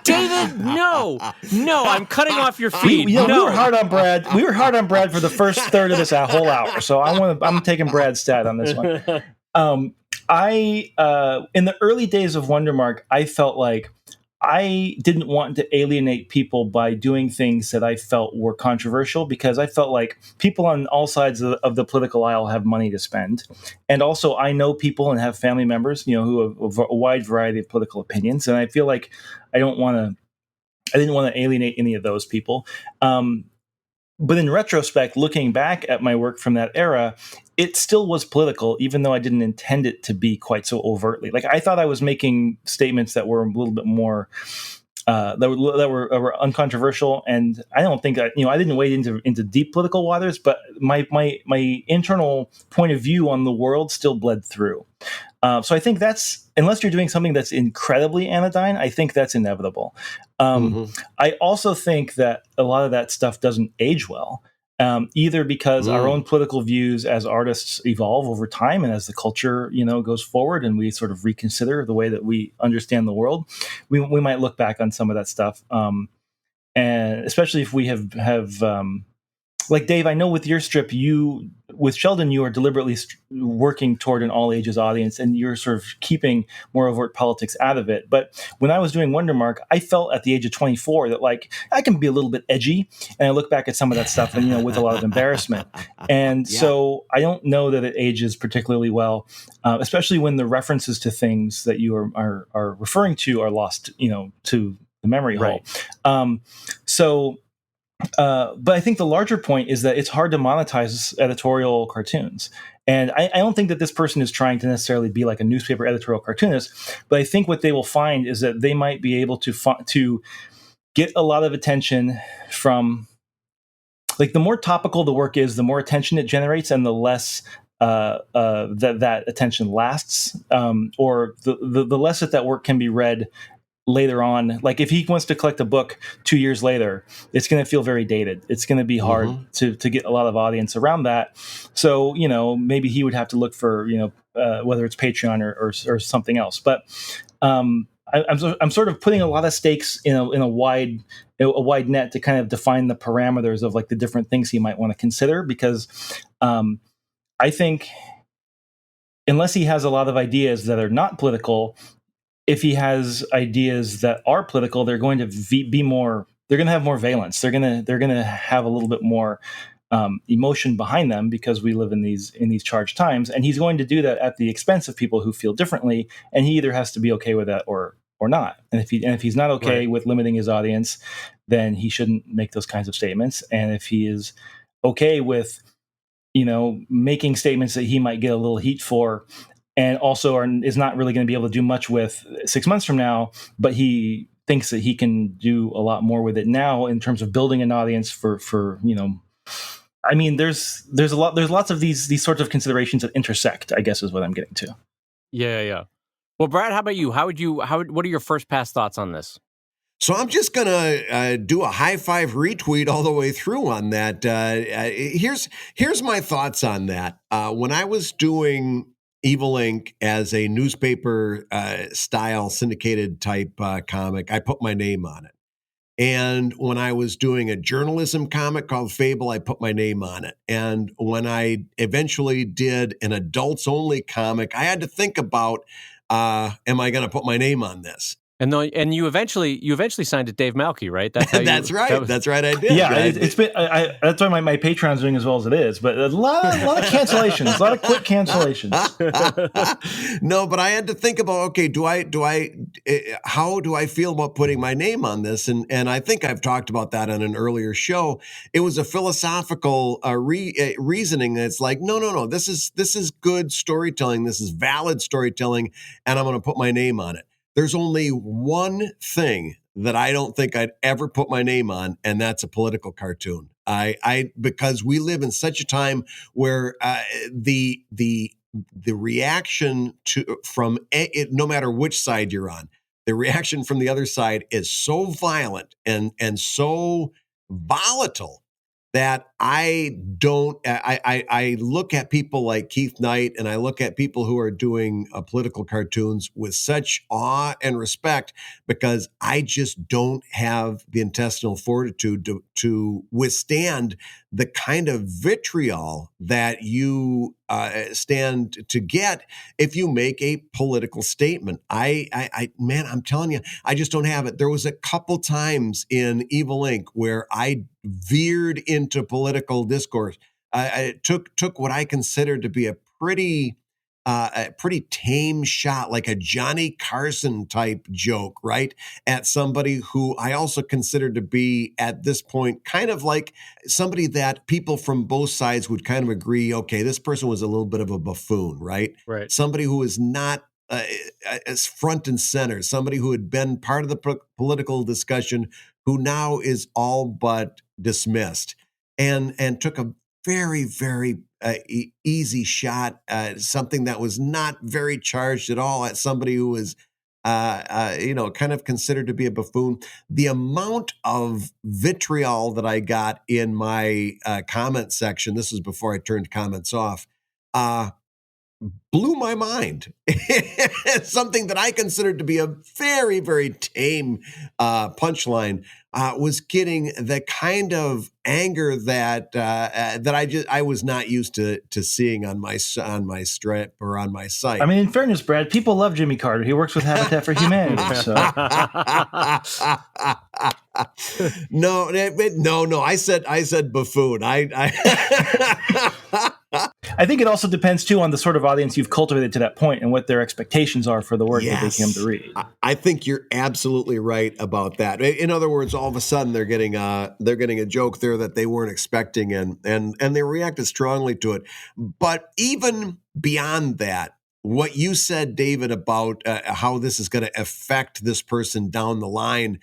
[SPEAKER 1] David, no, I'm cutting off your feed.
[SPEAKER 2] we were hard on Brad. We were hard on Brad for the first third of this whole hour, so I'm taking Brad's stat on this one. In the early days of Wondermark, I felt like I didn't want to alienate people by doing things that I felt were controversial, because I felt like people on all sides of the political aisle have money to spend. And also I know people and have family members, who have a wide variety of political opinions. And I feel like I didn't want to alienate any of those people. But in retrospect, looking back at my work from that era, it still was political, even though I didn't intend it to be quite so overtly. Like, I thought I was making statements that were a little bit more that were uncontroversial, and I don't think I didn't wade into deep political waters, but my internal point of view on the world still bled through. So I think that's, unless you're doing something that's incredibly anodyne, I think that's inevitable. I also think that a lot of that stuff doesn't age well, either because our own political views as artists evolve over time, and as the culture, goes forward, and we sort of reconsider the way that we understand the world, we might look back on some of that stuff, and especially if we have like Dave, I know with your strip, with Sheldon, you are deliberately working toward an all ages audience, and you're sort of keeping more overt politics out of it. But when I was doing Wondermark, I felt at the age of 24 that, like, I can be a little bit edgy, and I look back at some of that stuff and, with a lot of embarrassment. And so I don't know that it ages particularly well, especially when the references to things that you are referring to are lost, to the memory hole. But I think the larger point is that it's hard to monetize editorial cartoons. And I don't think that this person is trying to necessarily be like a newspaper editorial cartoonist, but I think what they will find is that they might be able to get a lot of attention from, like, the more topical the work is, the more attention it generates, and the less that attention lasts, or the less that work can be read later on. Like, if he wants to collect a book 2 years later, it's going to feel very dated. It's going to be hard to get a lot of audience around that. So, maybe he would have to look for, whether it's Patreon or something else. But I'm sort of putting a lot of stakes in a wide net to kind of define the parameters of, like, the different things he might want to consider, because I think unless he has a lot of ideas that are not political, if he has ideas that are political, they're going to be more. They're going to have more valence. They're going to have a little bit more emotion behind them, because we live in these charged times. And he's going to do that at the expense of people who feel differently. And he either has to be okay with that or not. And if he's not okay with limiting his audience, then he shouldn't make those kinds of statements. And if he is okay with, making statements that he might get a little heat for, and also is not really going to be able to do much with 6 months from now, but he thinks that he can do a lot more with it now in terms of building an audience for I mean, there's lots of these sorts of considerations that intersect, I guess, is what I'm getting to.
[SPEAKER 1] Yeah. Well, Brad, how about you? What are your first pass thoughts on this?
[SPEAKER 3] So I'm just going to do a high five retweet all the way through on that. Here's my thoughts on that. When I was doing Evil Inc. as a newspaper style syndicated type comic, I put my name on it. And when I was doing a journalism comic called Fable, I put my name on it. And when I eventually did an adults only comic, I had to think about, am I going to put my name on this?
[SPEAKER 1] And you eventually signed to Dave Malki, right? That's how
[SPEAKER 3] That's right. That's right. I did.
[SPEAKER 2] Yeah, it's been. That's why my Patreon's doing as well as it is. But a lot of cancellations, a lot of quick cancellations.
[SPEAKER 3] No, but I had to think about, okay, how do I feel about putting my name on this? And I think I've talked about that on an earlier show. It was a philosophical reasoning that's like, no, this is good storytelling. This is valid storytelling, and I'm going to put my name on it. There's only one thing that I don't think I'd ever put my name on, and that's a political cartoon. Because we live in such a time where the reaction from it, no matter which side you're on, the reaction from the other side is so violent and so volatile that I look at people like Keith Knight, and I look at people who are doing political cartoons with such awe and respect, because I just don't have the intestinal fortitude to withstand the kind of vitriol that you stand to get if you make a political statement. Man, I'm telling you, I just don't have it. There was a couple times in Evil Inc. where I veered into political discourse. I took what I considered to be a pretty tame shot, like a Johnny Carson type joke, right, at somebody who I also considered to be, at this point, kind of like somebody that people from both sides would kind of agree, okay, this person was a little bit of a buffoon, right?
[SPEAKER 1] Right.
[SPEAKER 3] Somebody who is not as front and center, somebody who had been part of the political discussion, who now is all but dismissed, and took a very, very easy shot, something that was not very charged at all, at somebody who was, kind of considered to be a buffoon. The amount of vitriol that I got in my comment section, this was before I turned comments off, blew my mind. Something that I considered to be a very, very tame punchline was getting the kind of anger that I was not used to seeing on my strip or on my site.
[SPEAKER 2] I mean, in fairness, Brad, people love Jimmy Carter. He works with Habitat for Humanity. So.
[SPEAKER 3] No. I said buffoon.
[SPEAKER 2] I think it also depends, too, on the sort of audience you've cultivated to that point and what their expectations are for the work that they came to read.
[SPEAKER 3] I think you're absolutely right about that. In other words, all of a sudden they're getting a joke there that they weren't expecting, and they reacted strongly to it. But even beyond that, what you said, David, about how this is going to affect this person down the line.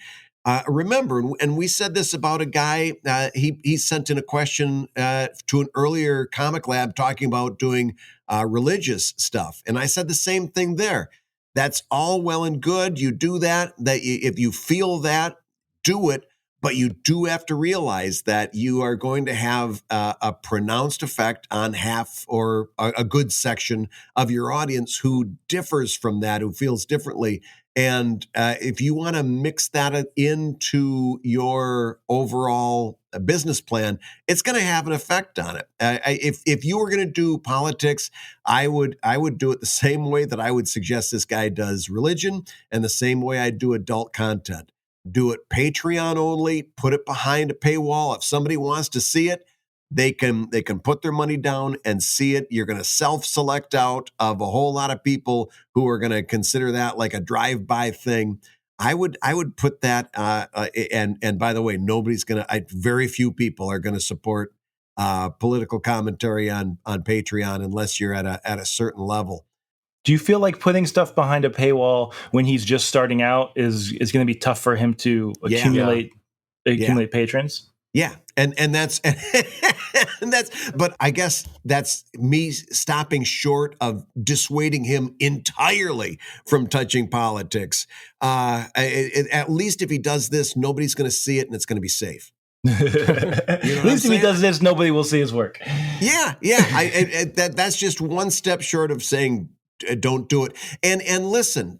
[SPEAKER 3] Remember, and we said this about a guy, he sent in a question to an earlier Comic Lab talking about doing religious stuff. And I said the same thing there. That's all well and good. You do that, if you feel that, do it. But you do have to realize that you are going to have a pronounced effect on half or a good section of your audience who differs from that, who feels differently. And if you want to mix that into your overall business plan, it's going to have an effect on it. If you were going to do politics, I would do it the same way that I would suggest this guy does religion, and the same way I do adult content. Do it Patreon only, put it behind a paywall. If somebody wants to see it, they can put their money down and see it. You're going to self-select out of a whole lot of people who are going to consider that like a drive-by thing. I would put that, and by the way, very few people are going to support political commentary on Patreon unless you're at a certain level.
[SPEAKER 2] Do you feel like putting stuff behind a paywall when he's just starting out is going to be tough for him to accumulate patrons?
[SPEAKER 3] Yeah, and that's and that's. But I guess that's me stopping short of dissuading him entirely from touching politics. At least if he does this, nobody's going to see it, and it's going to be safe.
[SPEAKER 2] At least if he does this, nobody will see his work.
[SPEAKER 3] Yeah. That's just one step short of saying, don't do it. And listen,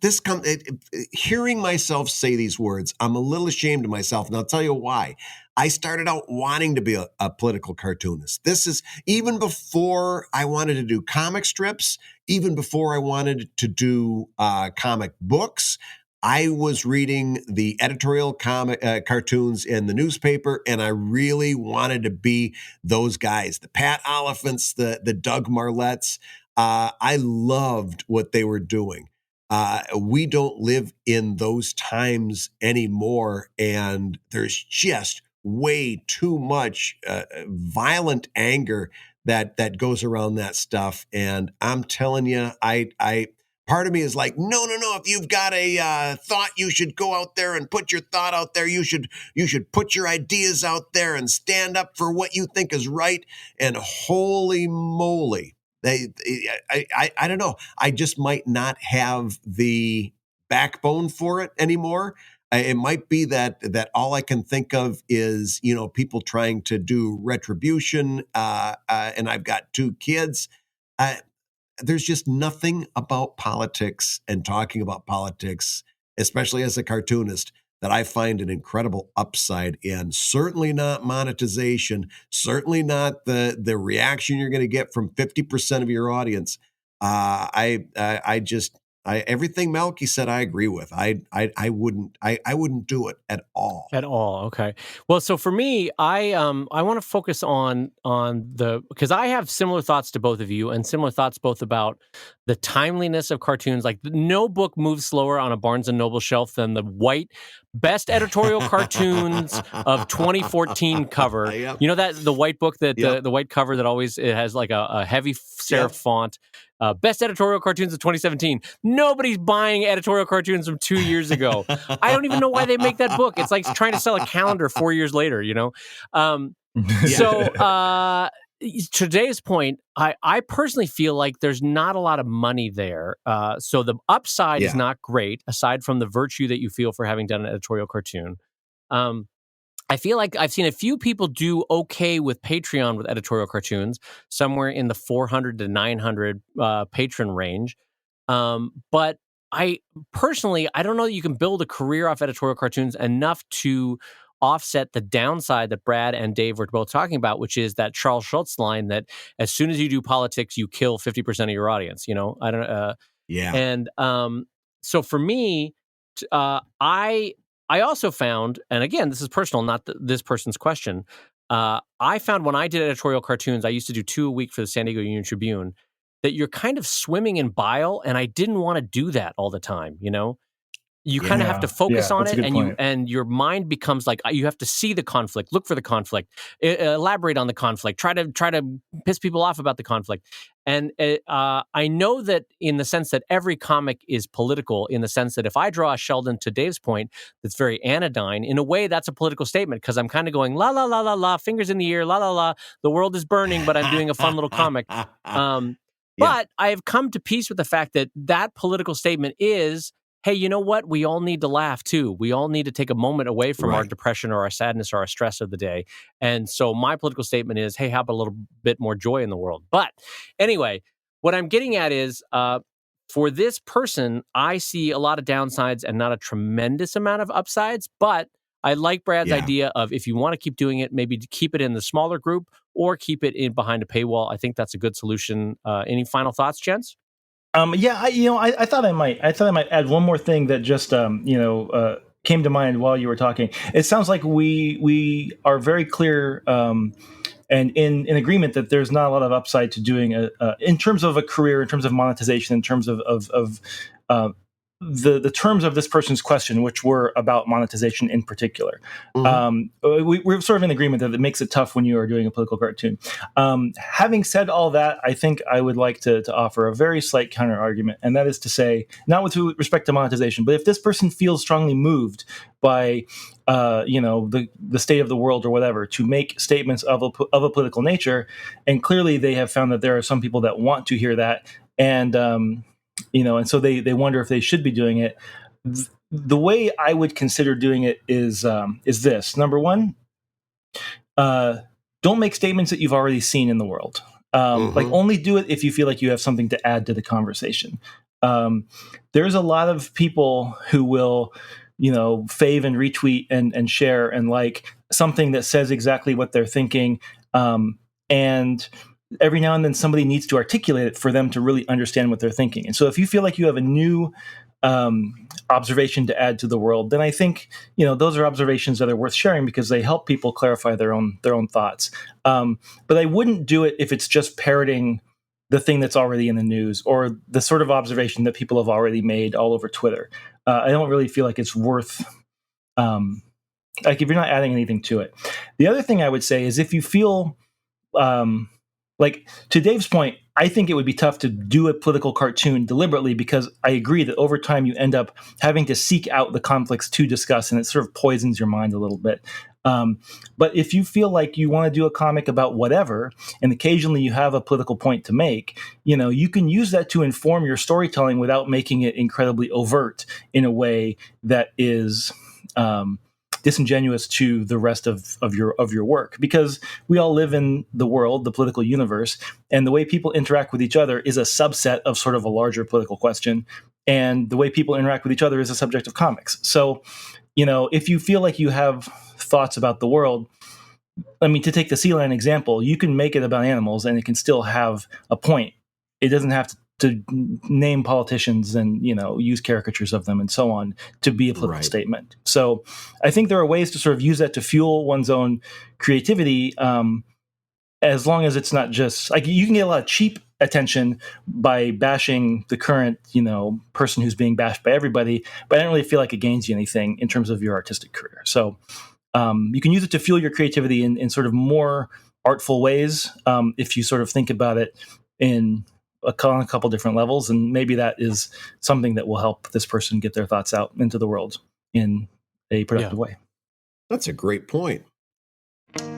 [SPEAKER 3] hearing myself say these words, I'm a little ashamed of myself, and I'll tell you why. I started out wanting to be a political cartoonist. This is even before I wanted to do comic strips, even before I wanted to do comic books. I was reading the editorial cartoons in the newspaper, and I really wanted to be those guys, the Pat Oliphants, the Doug Marlettes. I loved what they were doing. We don't live in those times anymore, and there's just way too much violent anger that goes around that stuff. And I'm telling you, I part of me is like, no. If you've got a thought, you should go out there and put your thought out there. You should put your ideas out there and stand up for what you think is right. And holy moly. I don't know. I just might not have the backbone for it anymore. It might be that all I can think of is, people trying to do retribution, and I've got 2 kids. There's just nothing about politics and talking about politics, especially as a cartoonist, that I find an incredible upside in. Certainly not monetization, certainly not the reaction you're going to get from 50% of your audience. Everything Malki said, I agree with. I wouldn't do it at all.
[SPEAKER 1] At all. Okay. Well, so for me, I want to focus on because I have similar thoughts to both of you, and similar thoughts both about the timeliness of cartoons. Like, no book moves slower on a Barnes and Noble shelf than the white best editorial cartoons of 2014 cover.
[SPEAKER 3] Yep.
[SPEAKER 1] You know, that the white book that
[SPEAKER 3] Yep.
[SPEAKER 1] the white cover that always, it has like a heavy serif
[SPEAKER 3] Yep.
[SPEAKER 1] font. Best editorial cartoons of 2017. Nobody's buying editorial cartoons from 2 years ago. I don't even know why they make that book. It's like trying to sell a calendar 4 years later, So today's point, I personally feel like there's not a lot of money there. So the upside is not great, aside from the virtue that you feel for having done an editorial cartoon. I feel like I've seen a few people do okay with Patreon with editorial cartoons, somewhere in the 400 to 900 patron range. But I personally, I don't know that you can build a career off editorial cartoons enough to offset the downside that Brad and Dave were both talking about, which is that Charles Schultz line that as soon as you do politics, you kill 50% of your audience. I don't.
[SPEAKER 3] Yeah.
[SPEAKER 1] And so for me, I also found, and again, this is personal, not this person's question. I found when I did editorial cartoons, I used to do 2 a week for the San Diego Union Tribune, that you're kind of swimming in bile, and I didn't want to do that all the time. You kind of have to focus on it, and your mind becomes like, you have to see the conflict, look for the conflict, elaborate on the conflict, try to piss people off about the conflict. And I know that in the sense that every comic is political, in the sense that if I draw a Sheldon, to Dave's point, that's very anodyne, in a way that's a political statement, because I'm kind of going, la, la, la, la, la, fingers in the air, la, la, la, the world is burning, but I'm doing a fun little comic. But I have come to peace with the fact that political statement is, hey, you know what? We all need to laugh too. We all need to take a moment away from our depression or our sadness or our stress of the day. And so my political statement is, hey, how about a little bit more joy in the world? But anyway, what I'm getting at is, for this person, I see a lot of downsides and not a tremendous amount of upsides. But I like Brad's idea of, if you want to keep doing it, maybe to keep it in the smaller group or keep it in behind a paywall. I think that's a good solution. Any final thoughts, gents?
[SPEAKER 2] I thought I might add one more thing that just came to mind while you were talking. It sounds like we are very clear and in agreement that there's not a lot of upside to doing in terms of a career, in terms of monetization, in terms of the terms of this person's question, which were about monetization in particular. We're sort of in agreement that it makes it tough when you are doing a political cartoon. Having said all that, I think I would like to offer a very slight counter argument, and that is to say, not with respect to monetization, but if this person feels strongly moved by the state of the world or whatever, to make statements of a political nature, and clearly they have found that there are some people that want to hear that, and and so they wonder if they should be doing it. The way I would consider doing it is this. Number one, don't make statements that you've already seen in the world. Like, only do it if you feel like you have something to add to the conversation. There's a lot of people who will, fave and retweet and share and like something that says exactly what they're thinking. And every now and then somebody needs to articulate it for them to really understand what they're thinking. And so if you feel like you have a new observation to add to the world, then I think, those are observations that are worth sharing because they help people clarify their own thoughts. But I wouldn't do it if it's just parroting the thing that's already in the news or the sort of observation that people have already made all over Twitter. I don't really feel like it's worth, like, if you're not adding anything to it. The other thing I would say is, if you feel, like, to Dave's point, I think it would be tough to do a political cartoon deliberately, because I agree that over time you end up having to seek out the conflicts to discuss, and it sort of poisons your mind a little bit. But if you feel like you want to do a comic about whatever, and occasionally you have a political point to make, you can use that to inform your storytelling without making it incredibly overt in a way that is disingenuous to the rest of your work, because we all live in the world, the political universe, and the way people interact with each other is a subset of sort of a larger political question, and the way people interact with each other is a subject of comics. So, if you feel like you have thoughts about the world, I mean, to take the sea lion example, you can make it about animals and it can still have a point. It doesn't have to name politicians and, use caricatures of them and so on to be a political statement. So I think there are ways to sort of use that to fuel one's own creativity, as long as it's not just like you can get a lot of cheap attention by bashing the current, person who's being bashed by everybody, but I don't really feel like it gains you anything in terms of your artistic career. So you can use it to fuel your creativity in sort of more artful ways, if you sort of think about it in a couple different levels, and maybe that is something that will help this person get their thoughts out into the world in a productive way.
[SPEAKER 3] That's a great point.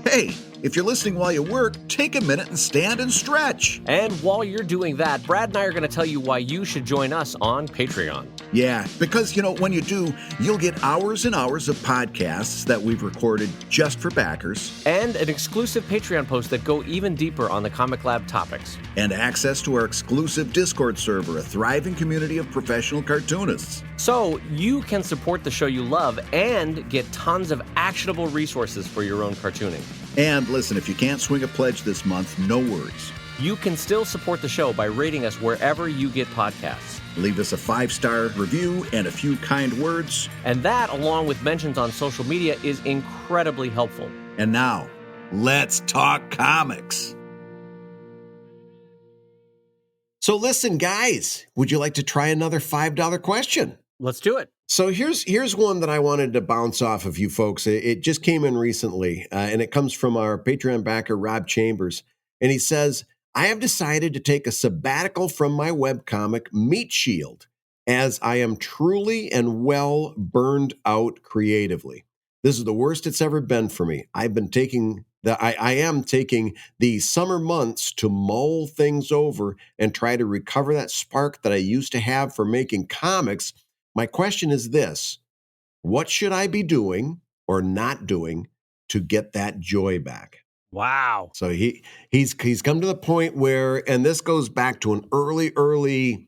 [SPEAKER 4] Hey, if you're listening while you work, take a minute and stand and stretch.
[SPEAKER 1] And while you're doing that, Brad and I are going to tell you why you should join us on Patreon.
[SPEAKER 4] Yeah, because, when you do, you'll get hours and hours of podcasts that we've recorded just for backers.
[SPEAKER 1] And an exclusive Patreon post that go even deeper on the Comic Lab topics.
[SPEAKER 4] And access to our exclusive Discord server, a thriving community of professional cartoonists.
[SPEAKER 1] So you can support the show you love and get tons of actionable resources for your own cartooning.
[SPEAKER 4] And listen, if you can't swing a pledge this month, no worries.
[SPEAKER 1] You can still support the show by rating us wherever you get podcasts.
[SPEAKER 4] Leave us a 5-star review and a few kind words.
[SPEAKER 1] And that, along with mentions on social media, is incredibly helpful.
[SPEAKER 4] And now, let's talk comics.
[SPEAKER 3] So listen, guys, would you like to try another $5 question?
[SPEAKER 1] Let's do it.
[SPEAKER 3] So here's one that I wanted to bounce off of you folks. It just came in recently, and it comes from our Patreon backer, Rob Chambers. And he says, I have decided to take a sabbatical from my webcomic, Meat Shield, as I am truly and well burned out creatively. This is the worst it's ever been for me. I am taking the summer months to mull things over and try to recover that spark that I used to have for making comics. My question is this: what should I be doing or not doing to get that joy back?
[SPEAKER 1] Wow.
[SPEAKER 3] So he's come to the point where, and this goes back to an early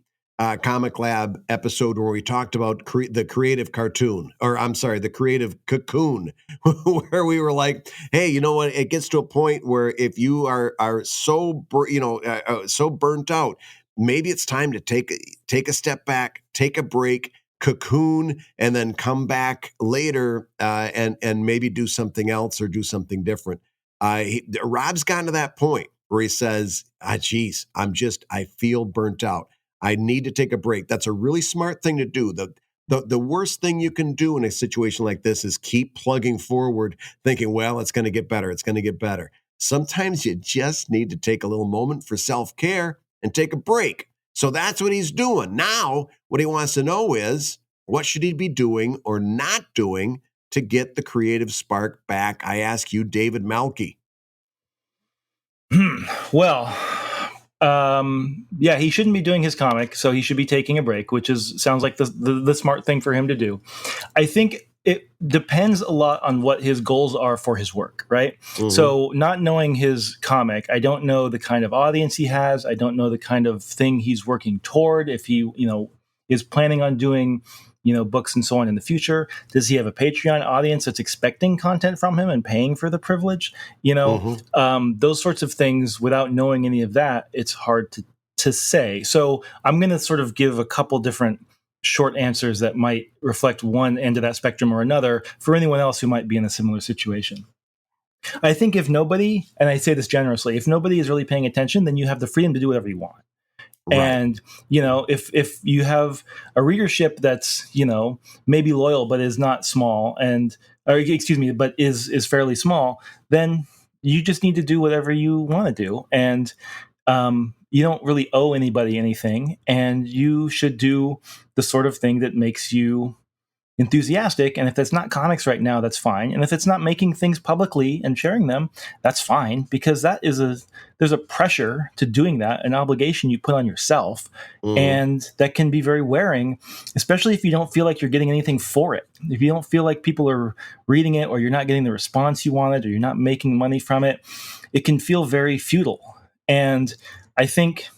[SPEAKER 3] Comic Lab episode where we talked about the creative cartoon, or I'm sorry, the creative cocoon, where we were like, hey, you know what? It gets to a point where if you are so so burnt out, maybe it's time to take a step back, take a break, cocoon, and then come back later and maybe do something else or do something different. Rob's gotten to that point where he says, geez, I feel burnt out. I need to take a break. That's a really smart thing to do. The worst thing you can do in a situation like this is keep plugging forward, thinking, well, it's going to get better. It's going to get better. Sometimes you just need to take a little moment for self-care and take a break. So that's what he's doing. Now, what he wants to know is, what should he be doing or not doing to get the creative spark back? I ask you, David Malki.
[SPEAKER 2] Well, he shouldn't be doing his comic, so he should be taking a break, which sounds like the smart thing for him to do. I think it depends a lot on what his goals are for his work, right? Mm-hmm. So not knowing his comic, I don't know the kind of audience he has. I don't know the kind of thing he's working toward. If he, is planning on doing, books and so on in the future. Does he have a Patreon audience that's expecting content from him and paying for the privilege? Those sorts of things, without knowing any of that, it's hard to say. So I'm going to sort of give a couple different short answers that might reflect one end of that spectrum or another for anyone else who might be in a similar situation. I think if nobody, and I say this generously, if nobody is really paying attention, then you have the freedom to do whatever you want. Right. And, if you have a readership that's, maybe loyal, but is not small but is fairly small, then you just need to do whatever you want to do. And you don't really owe anybody anything. And you should do the sort of thing that makes you enthusiastic. And if it's not comics right now, that's fine. And if it's not making things publicly and sharing them, that's fine, because there's a pressure to doing that, an obligation you put on yourself. And that can be very wearing, especially if you don't feel like you're getting anything for it. If you don't feel like people are reading it, or you're not getting the response you wanted, or you're not making money from it, it can feel very futile. And I think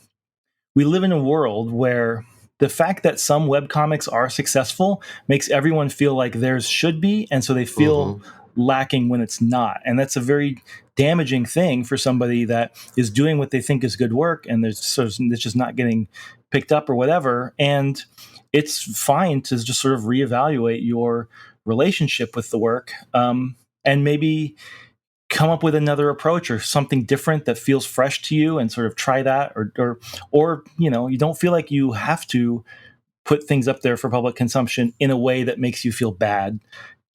[SPEAKER 2] we live in a world where the fact that some webcomics are successful makes everyone feel like theirs should be, and so they feel lacking when it's not. And that's a very damaging thing for somebody that is doing what they think is good work, and it's just not getting picked up or whatever. And it's fine to just sort of reevaluate your relationship with the work, and maybe come up with another approach or something different that feels fresh to you, and sort of try that, or you don't feel like you have to put things up there for public consumption in a way that makes you feel bad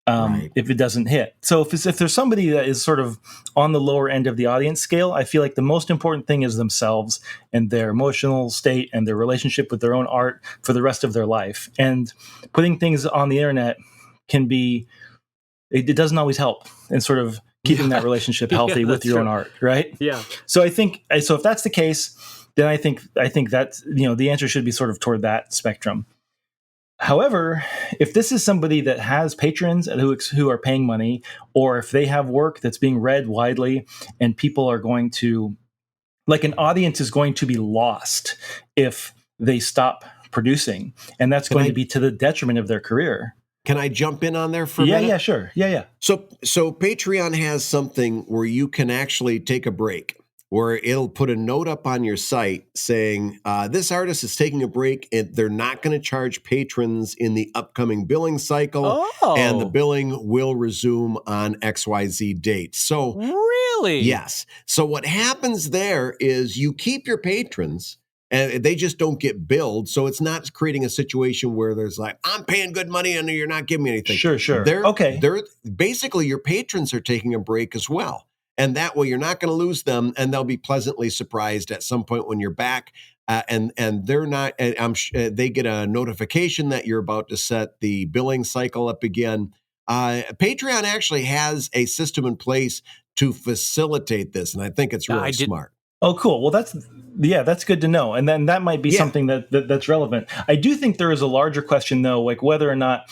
[SPEAKER 2] if it doesn't hit. So if there's somebody that is sort of on the lower end of the audience scale, I feel like the most important thing is themselves and their emotional state and their relationship with their own art for the rest of their life. And putting things on the internet it doesn't always help in sort of keeping that relationship healthy with your own art, right?
[SPEAKER 1] Yeah.
[SPEAKER 2] So I think if that's the case, then I think that the answer should be sort of toward that spectrum. However, if this is somebody that has patrons who are paying money, or if they have work that's being read widely, and people are going to, like, an audience is going to be lost if they stop producing, and that's going to be to the detriment of their career.
[SPEAKER 3] Can I jump in on there for a minute?
[SPEAKER 2] Yeah, sure. Yeah.
[SPEAKER 3] So Patreon has something where you can actually take a break, where it'll put a note up on your site saying, this artist is taking a break and they're not going to charge patrons in the upcoming billing cycle, and the billing will resume on XYZ date. So
[SPEAKER 1] really?
[SPEAKER 3] Yes. So what happens there is you keep your patrons, and they just don't get billed. So it's not creating a situation where there's like, I'm paying good money and you're not giving me anything.
[SPEAKER 2] Sure.
[SPEAKER 3] They're basically, your patrons are taking a break as well. And that way you're not going to lose them, and they'll be pleasantly surprised at some point when you're back. And they're not, they get a notification that you're about to set the billing cycle up again. Patreon actually has a system in place to facilitate this, and I think it's really smart.
[SPEAKER 2] Oh, cool. Well, that's good to know. And then that might be something that's relevant. I do think there is a larger question, though, like whether or not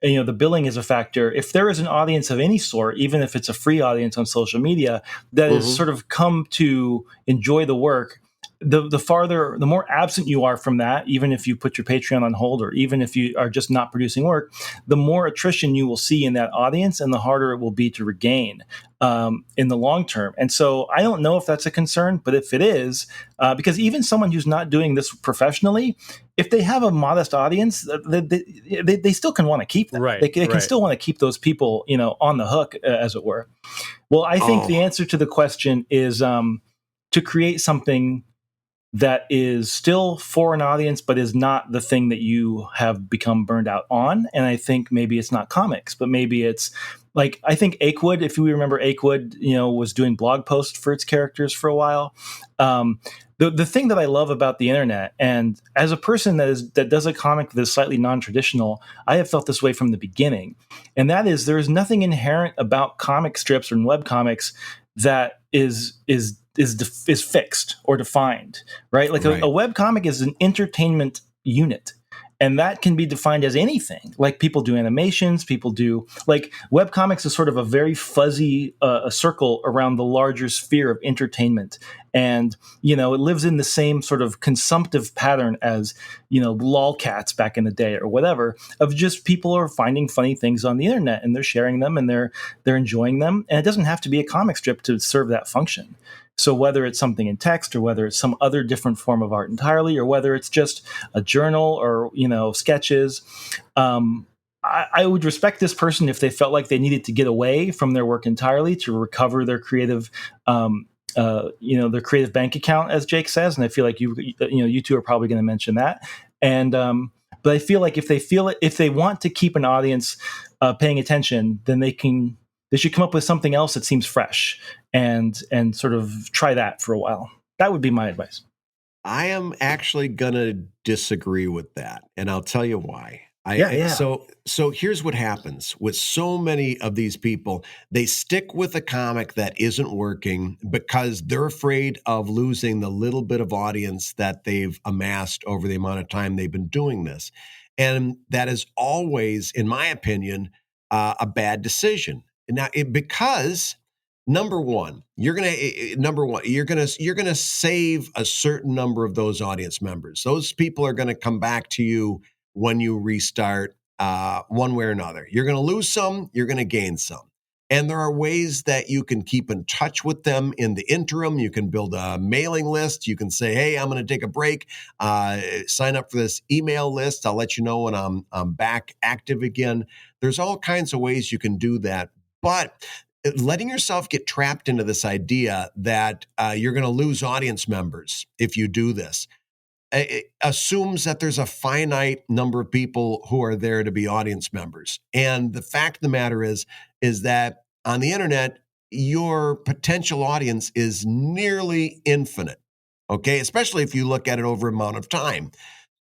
[SPEAKER 2] the billing is a factor. If there is an audience of any sort, even if it's a free audience on social media that has sort of come to enjoy the work, the more absent you are from that, even if you put your Patreon on hold, or even if you are just not producing work, the more attrition you will see in that audience, and the harder it will be to regain in the long term. And so I don't know if that's a concern, but if it is, because even someone who's not doing this professionally, if they have a modest audience, they still can want to keep them.
[SPEAKER 1] Right,
[SPEAKER 2] they can still want to keep those people, on the hook, as it were. Well, I think the answer to the question is to create something that is still for an audience, but is not the thing that you have become burned out on. And I think maybe it's not comics, but maybe it's like, I think Achewood, if we remember Achewood, was doing blog posts for its characters for a while. The thing that I love about the internet, and as a person that does a comic that is slightly non-traditional, I have felt this way from the beginning. And that is, there is nothing inherent about comic strips or web comics that is fixed or defined, right? Like a web comic is an entertainment unit, and that can be defined as anything. Like, people do animations, people do, like, web comics is sort of a very fuzzy a circle around the larger sphere of entertainment. And, it lives in the same sort of consumptive pattern as, lolcats back in the day or whatever, of just people are finding funny things on the internet and they're sharing them and they're enjoying them. And it doesn't have to be a comic strip to serve that function. So whether it's something in text, or whether it's some other different form of art entirely, or whether it's just a journal or, sketches, I would respect this person if they felt like they needed to get away from their work entirely to recover their creative, their creative bank account, as Jake says. And I feel like you two are probably going to mention that. And, but I feel like if they want to keep an audience paying attention, then they should come up with something else that seems fresh and sort of try that for a while. That would be my advice.
[SPEAKER 3] I am actually going to disagree with that, and I'll tell you why.
[SPEAKER 2] Yeah.
[SPEAKER 3] So here's what happens with so many of these people. They stick with a comic that isn't working because they're afraid of losing the little bit of audience that they've amassed over the amount of time they've been doing this. And that is always, in my opinion, a bad decision. Now, because number one, you're gonna save a certain number of those audience members. Those people are gonna come back to you when you restart, one way or another. You're going to lose some, you're going to gain some. And there are ways that you can keep in touch with them in the interim. You can build a mailing list. You can say, hey, I'm going to take a break. Sign up for this email list. I'll let you know when I'm back active again. There's all kinds of ways you can do that. But letting yourself get trapped into this idea that you're going to lose audience members if you do this, it assumes that there's a finite number of people who are there to be audience members. And the fact of the matter is that on the internet, your potential audience is nearly infinite. Okay. Especially if you look at it over amount of time.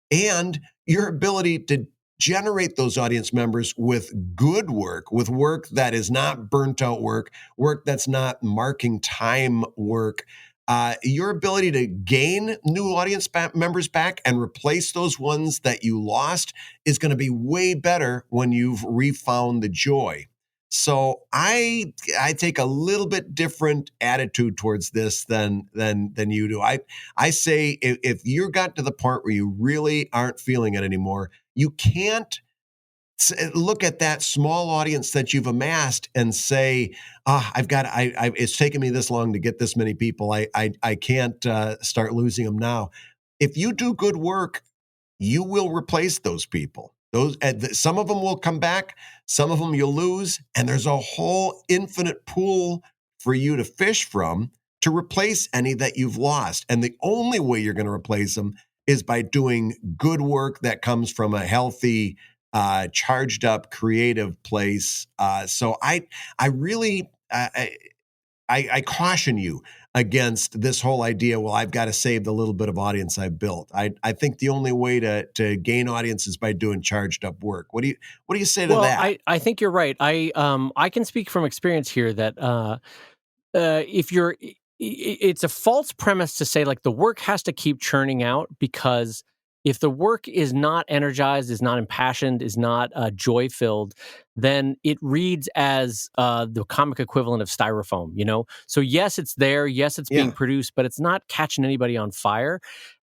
[SPEAKER 3] And your ability to generate those audience members with good work, with work that is not burnt out work, work that's not marking time work, your ability to gain new audience members back and replace those ones that you lost is going to be way better when you've refound the joy. So I take a little bit different attitude towards this than you do. I say if you got to the point where you really aren't feeling it anymore, you can't look at that small audience that you've amassed and say, it's taken me this long to get this many people. I can't start losing them now. If you do good work, you will replace those people. Some of them will come back, some of them you'll lose, and there's a whole infinite pool for you to fish from to replace any that you've lost. And the only way you're going to replace them is by doing good work that comes from a healthy, charged up, creative place. So I really I caution you against this whole idea, well, I've got to save the little bit of audience I've built. I think the only way to gain audience is by doing charged up work. What do you say to that?
[SPEAKER 1] I think you're right. I can speak from experience here that if you're it's a false premise to say like the work has to keep churning out, because if the work is not energized, is not impassioned, is not joy filled, then it reads as the comic equivalent of styrofoam, you know? So yes, it's there. Yes, it's being produced, but it's not catching anybody on fire.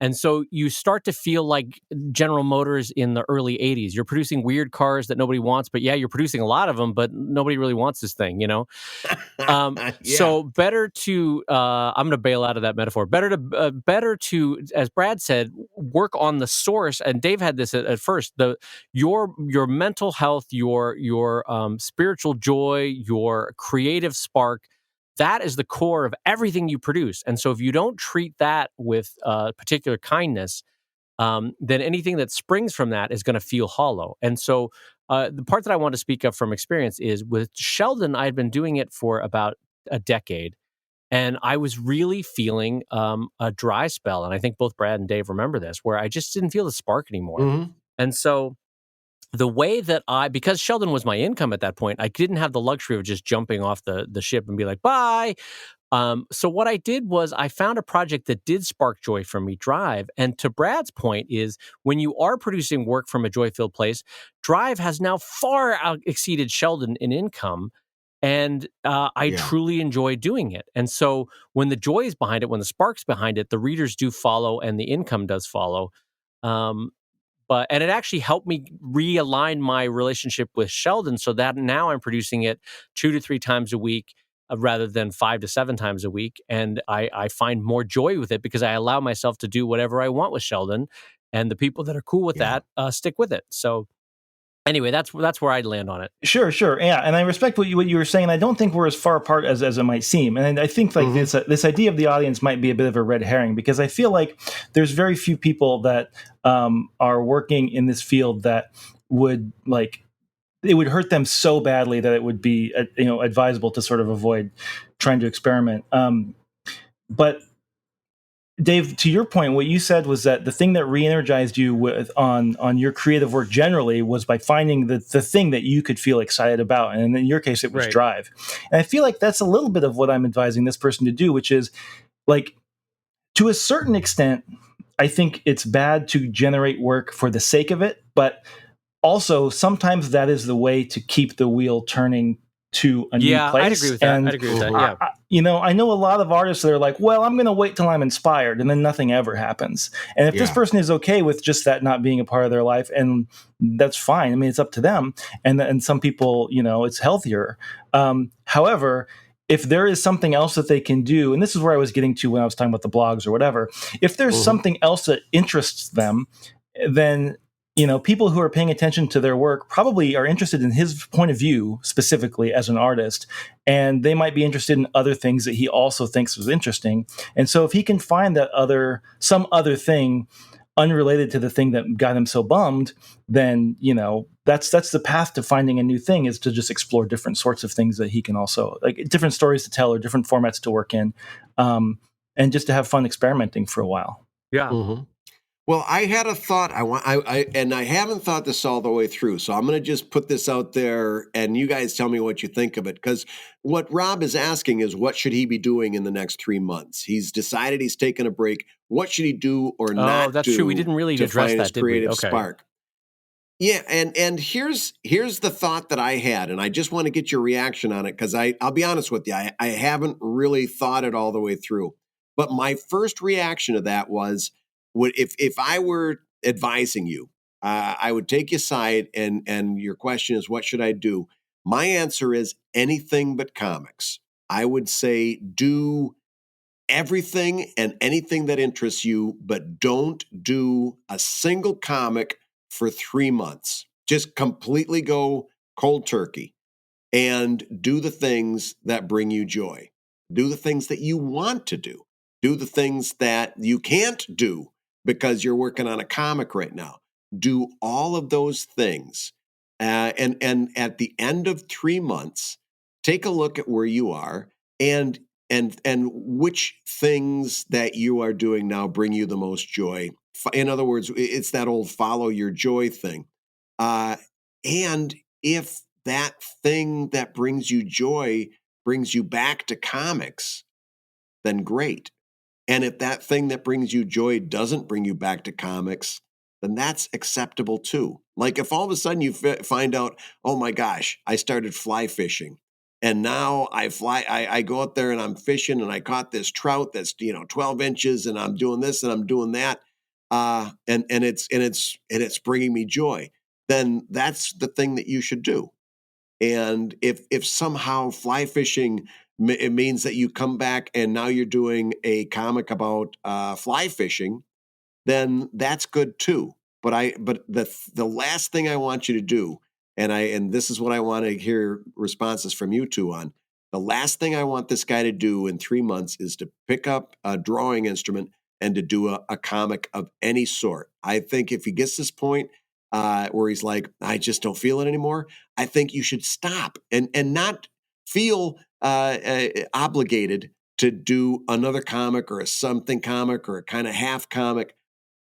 [SPEAKER 1] And so you start to feel like General Motors in the early 80s. You're producing weird cars that nobody wants, but yeah, you're producing a lot of them, but nobody really wants this thing, you know? So better to, I'm going to bail out of that metaphor. Better to, as Brad said, work on the source. And Dave had this at first. Your mental health, your spiritual joy, your creative spark. That is the core of everything you produce. And so if you don't treat that with particular kindness, then anything that springs from that is going to feel hollow. And so the part that I want to speak of from experience is with Sheldon, I had been doing it for about a decade, and I was really feeling a dry spell. And I think both Brad and Dave remember this, where I just didn't feel the spark anymore.
[SPEAKER 3] Mm-hmm.
[SPEAKER 1] And so the way that because Sheldon was my income at that point, I didn't have the luxury of just jumping off the ship and be like, bye. So what I did was I found a project that did spark joy from me, Drive. And to Brad's point is when you are producing work from a joy-filled place, Drive has now far exceeded Sheldon in income. And I truly enjoy doing it. And so when the joy is behind it, when the spark's behind it, the readers do follow and the income does follow. And it actually helped me realign my relationship with Sheldon so that now I'm producing it 2 to 3 times a week rather than 5 to 7 times a week. And I find more joy with it because I allow myself to do whatever I want with Sheldon. And the people that are cool with that stick with it. So anyway, that's where I'd land on it.
[SPEAKER 2] Sure. Yeah. And I respect what you were saying. I don't think we're as far apart as it might seem. And I think like this idea of the audience might be a bit of a red herring, because I feel like there's very few people that are working in this field that would it would hurt them so badly that it would be advisable to sort of avoid trying to experiment. But Dave, to your point, what you said was that the thing that re-energized you on your creative work generally was by finding the thing that you could feel excited about. And in your case, it was
[SPEAKER 1] Right.
[SPEAKER 2] drive. And I feel like that's a little bit of what I'm advising this person to do, which is like, to a certain extent, I think it's bad to generate work for the sake of it, but also sometimes that is the way to keep the wheel turning to a new place.
[SPEAKER 1] I'd agree with that.
[SPEAKER 2] And
[SPEAKER 1] I'd agree with that. Yeah.
[SPEAKER 2] I know a lot of artists that are like, well, I'm going to wait till I'm inspired, and then nothing ever happens. And if this person is okay with just that not being a part of their life, and that's fine. I mean, it's up to them. And some people, it's healthier. However, if there is something else that they can do, and this is where I was getting to when I was talking about the blogs or whatever, if there's something else that interests them, then people who are paying attention to their work probably are interested in his point of view specifically as an artist, and they might be interested in other things that he also thinks was interesting. And so if he can find some other thing unrelated to the thing that got him so bummed, then that's the path to finding a new thing, is to just explore different sorts of things that he can also, like, different stories to tell or different formats to work in, and just to have fun experimenting for a while.
[SPEAKER 1] Yeah.
[SPEAKER 3] Mm-hmm. Well, I had a thought. I haven't thought this all the way through, so I'm going to just put this out there, and you guys tell me what you think of it. Because what Rob is asking is, what should he be doing in the next 3 months? He's decided he's taking a break. What should he do or not do?
[SPEAKER 1] That's true. We didn't really
[SPEAKER 3] to
[SPEAKER 1] address
[SPEAKER 3] find
[SPEAKER 1] that,
[SPEAKER 3] his
[SPEAKER 1] did we?
[SPEAKER 3] creative
[SPEAKER 1] Okay.
[SPEAKER 3] spark. Yeah, and here's the thought that I had, and I just want to get your reaction on it, because I'll be honest with you, I haven't really thought it all the way through. But my first reaction to that was, if I were advising you, I would take you aside, and your question is, what should I do? My answer is anything but comics. I would say do everything and anything that interests you, but don't do a single comic for 3 months. Just completely go cold turkey and do the things that bring you joy. Do the things that you want to do. Do the things that you can't do because you're working on a comic right now. Do all of those things. And at the end of 3 months, take a look at where you are and which things that you are doing now bring you the most joy. In other words, it's that old follow your joy thing. And if that thing that brings you joy brings you back to comics, then great. And if that thing that brings you joy doesn't bring you back to comics, then that's acceptable too. Like if all of a sudden you find out, oh my gosh, I started fly fishing, and now I go out there and I'm fishing, and I caught this trout that's 12 inches, and I'm doing this and I'm doing that, and it's bringing me joy. Then that's the thing that you should do. And if somehow fly fishing it means that you come back and now you're doing a comic about fly fishing, then that's good too. But the last thing I want you to do, and this is what I want to hear responses from you two on. The last thing I want this guy to do in 3 months is to pick up a drawing instrument and to do a comic of any sort. I think if he gets this point where he's like, I just don't feel it anymore, I think you should stop and not feel obligated to do another comic or a something comic or a kind of half comic.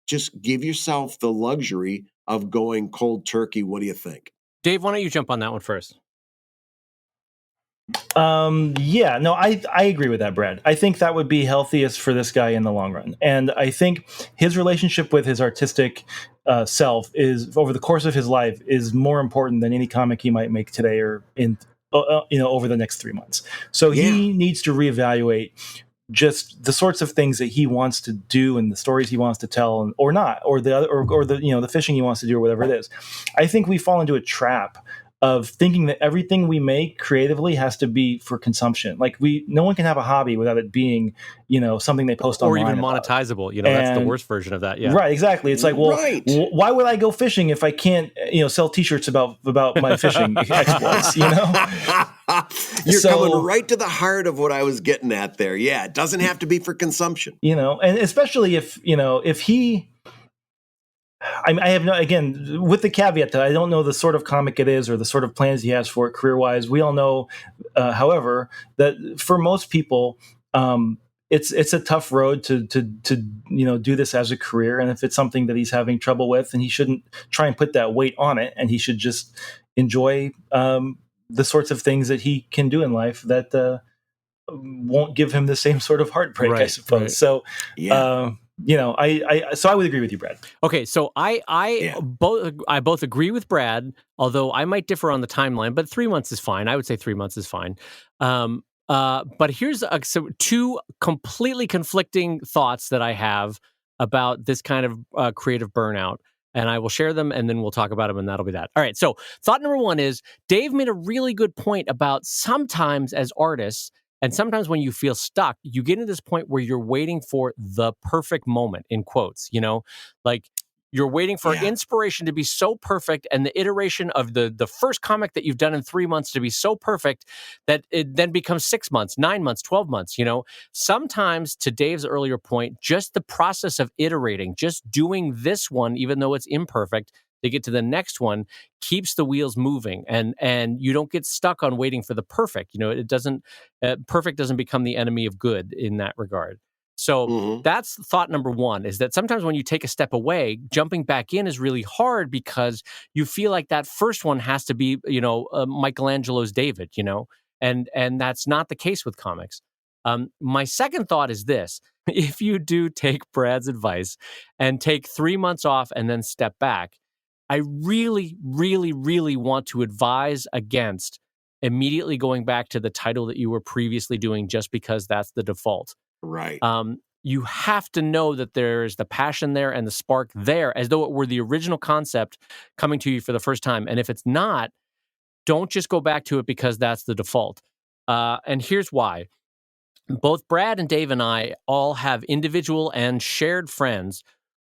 [SPEAKER 3] Just give yourself the luxury of going cold turkey. What do you think?
[SPEAKER 1] Dave, why don't you jump on that one first?
[SPEAKER 2] I agree with that, Brad. I think that would be healthiest for this guy in the long run. And I think his relationship with his artistic self is, over the course of his life, is more important than any comic he might make today or over the next 3 months. So he needs to reevaluate just the sorts of things that he wants to do and the stories he wants to tell, or not, or the fishing he wants to do, or whatever it is. I think we fall into a trap of thinking that everything we make creatively has to be for consumption. Like no one can have a hobby without it being, something they post online.
[SPEAKER 1] Or even monetizable. That's the worst version of that. Yeah.
[SPEAKER 2] Right. Exactly. It's like, why would I go fishing if I can't, sell T-shirts about my fishing exploits?
[SPEAKER 3] You're coming right to the heart of what I was getting at there. Yeah, it doesn't have to be for consumption.
[SPEAKER 2] And especially if he. I have again, with the caveat that I don't know the sort of comic it is or the sort of plans he has for it career-wise. We all know, however, that for most people, it's a tough road to do this as a career. And if it's something that he's having trouble with, then he shouldn't try and put that weight on it, and he should just enjoy the sorts of things that he can do in life that won't give him the same sort of heartbreak, I suppose. Right. So,
[SPEAKER 3] yeah.
[SPEAKER 2] So I would agree with you, Brad.
[SPEAKER 1] Okay, so I both agree with Brad, although I might differ on the timeline. But 3 months is fine. I would say 3 months is fine. But here's two completely conflicting thoughts that I have about this kind of creative burnout. And I will share them, and then we'll talk about them, and that'll be that. All right, so thought number one is, Dave made a really good point about sometimes as artists, and sometimes when you feel stuck, you get to this point where you're waiting for the perfect moment, in quotes, like you're waiting for inspiration to be so perfect, and the iteration of the first comic that you've done in 3 months to be so perfect that it then becomes 6 months, 9 months, 12 months. Sometimes, to Dave's earlier point, just the process of iterating, just doing this one, even though it's imperfect, to get to the next one, keeps the wheels moving, and you don't get stuck on waiting for the perfect. It doesn't perfect doesn't become the enemy of good in that regard. So that's thought number one, is that sometimes when you take a step away, jumping back in is really hard because you feel like that first one has to be, Michelangelo's David, and that's not the case with comics. My second thought is this: if you do take Brad's advice and take 3 months off and then step back, I really, really, really want to advise against immediately going back to the title that you were previously doing just because that's the default.
[SPEAKER 3] Right.
[SPEAKER 1] You have to know that there's the passion there and the spark there, as though it were the original concept coming to you for the first time. And if it's not, don't just go back to it because that's the default. And here's why. Both Brad and Dave and I all have individual and shared friends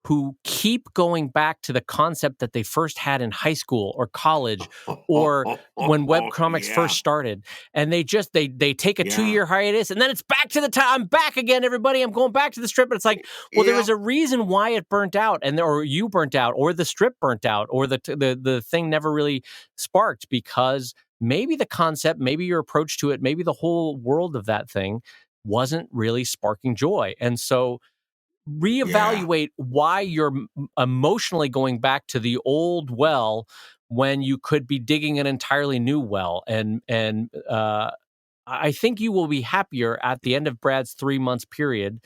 [SPEAKER 1] who keep going back to the concept that they first had in high school or college or when webcomics first started. And they take a 2-year hiatus, and then it's back to the time. I'm back again, everybody. I'm going back to the strip. And it's like, well, there was a reason why it burnt out, or you burnt out, or the strip burnt out, or the thing never really sparked, because maybe the concept, maybe your approach to it, maybe the whole world of that thing wasn't really sparking joy. And so reevaluate why you're emotionally going back to the old well when you could be digging an entirely new well. And I think you will be happier at the end of Brad's 3 months period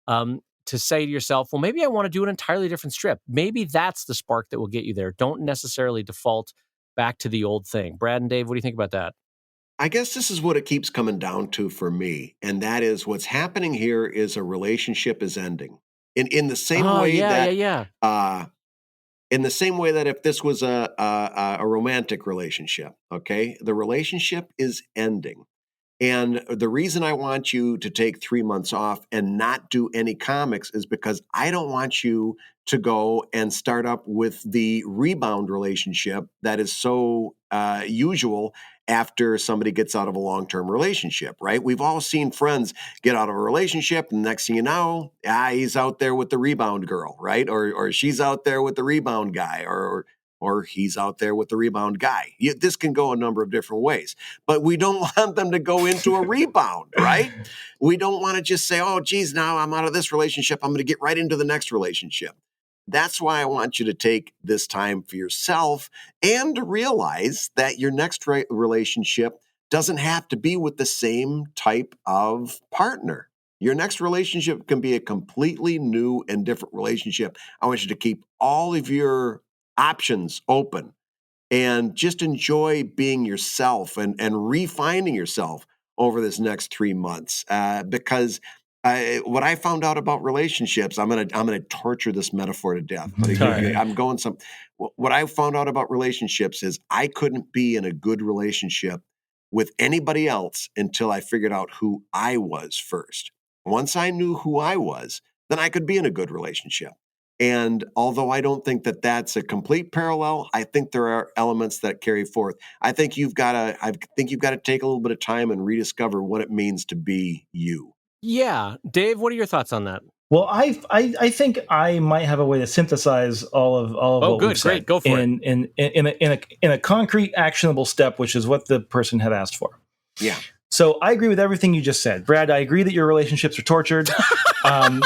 [SPEAKER 1] to say to yourself, well, maybe I want to do an entirely different strip. Maybe that's the spark that will get you there. Don't necessarily default back to the old thing. Brad and Dave, what do you think about that?
[SPEAKER 3] I guess this is what it keeps coming down to for me, and that is what's happening here is a relationship is ending. In the same way in the same way that if this was a romantic relationship, okay, the relationship is ending. And the reason I want you to take 3 months off and not do any comics is because I don't want you to go and start up with the rebound relationship that is so usual after somebody gets out of a long-term relationship, right? We've all seen friends get out of a relationship, and the next thing you know, he's out there with the rebound girl, right? Or she's out there with the rebound guy, or he's out there with the rebound guy. This can go a number of different ways, but we don't want them to go into a rebound, right? We don't want to just say, oh, geez, now I'm out of this relationship, I'm going to get right into the next relationship. That's why I want you to take this time for yourself and to realize that your next relationship doesn't have to be with the same type of partner. Your next relationship can be a completely new and different relationship. I want you to keep all of your options open and just enjoy being yourself and refining yourself over this next 3 months. Because what I found out about relationships, I'm gonna torture this metaphor to death. But what I found out about relationships is I couldn't be in a good relationship with anybody else until I figured out who I was first. Once I knew who I was, then I could be in a good relationship. And although I don't think that that's a complete parallel, I think there are elements that carry forth. I think you've got to take a little bit of time and rediscover what it means to be you.
[SPEAKER 1] Yeah. Dave, what are your thoughts on that?
[SPEAKER 2] Well, I think I might have a way to synthesize all of what we've said.
[SPEAKER 1] Great, go for it.
[SPEAKER 2] In a concrete, actionable step, which is what the person had asked for.
[SPEAKER 3] Yeah.
[SPEAKER 2] So I agree with everything you just said. Brad, I agree that your relationships are tortured. And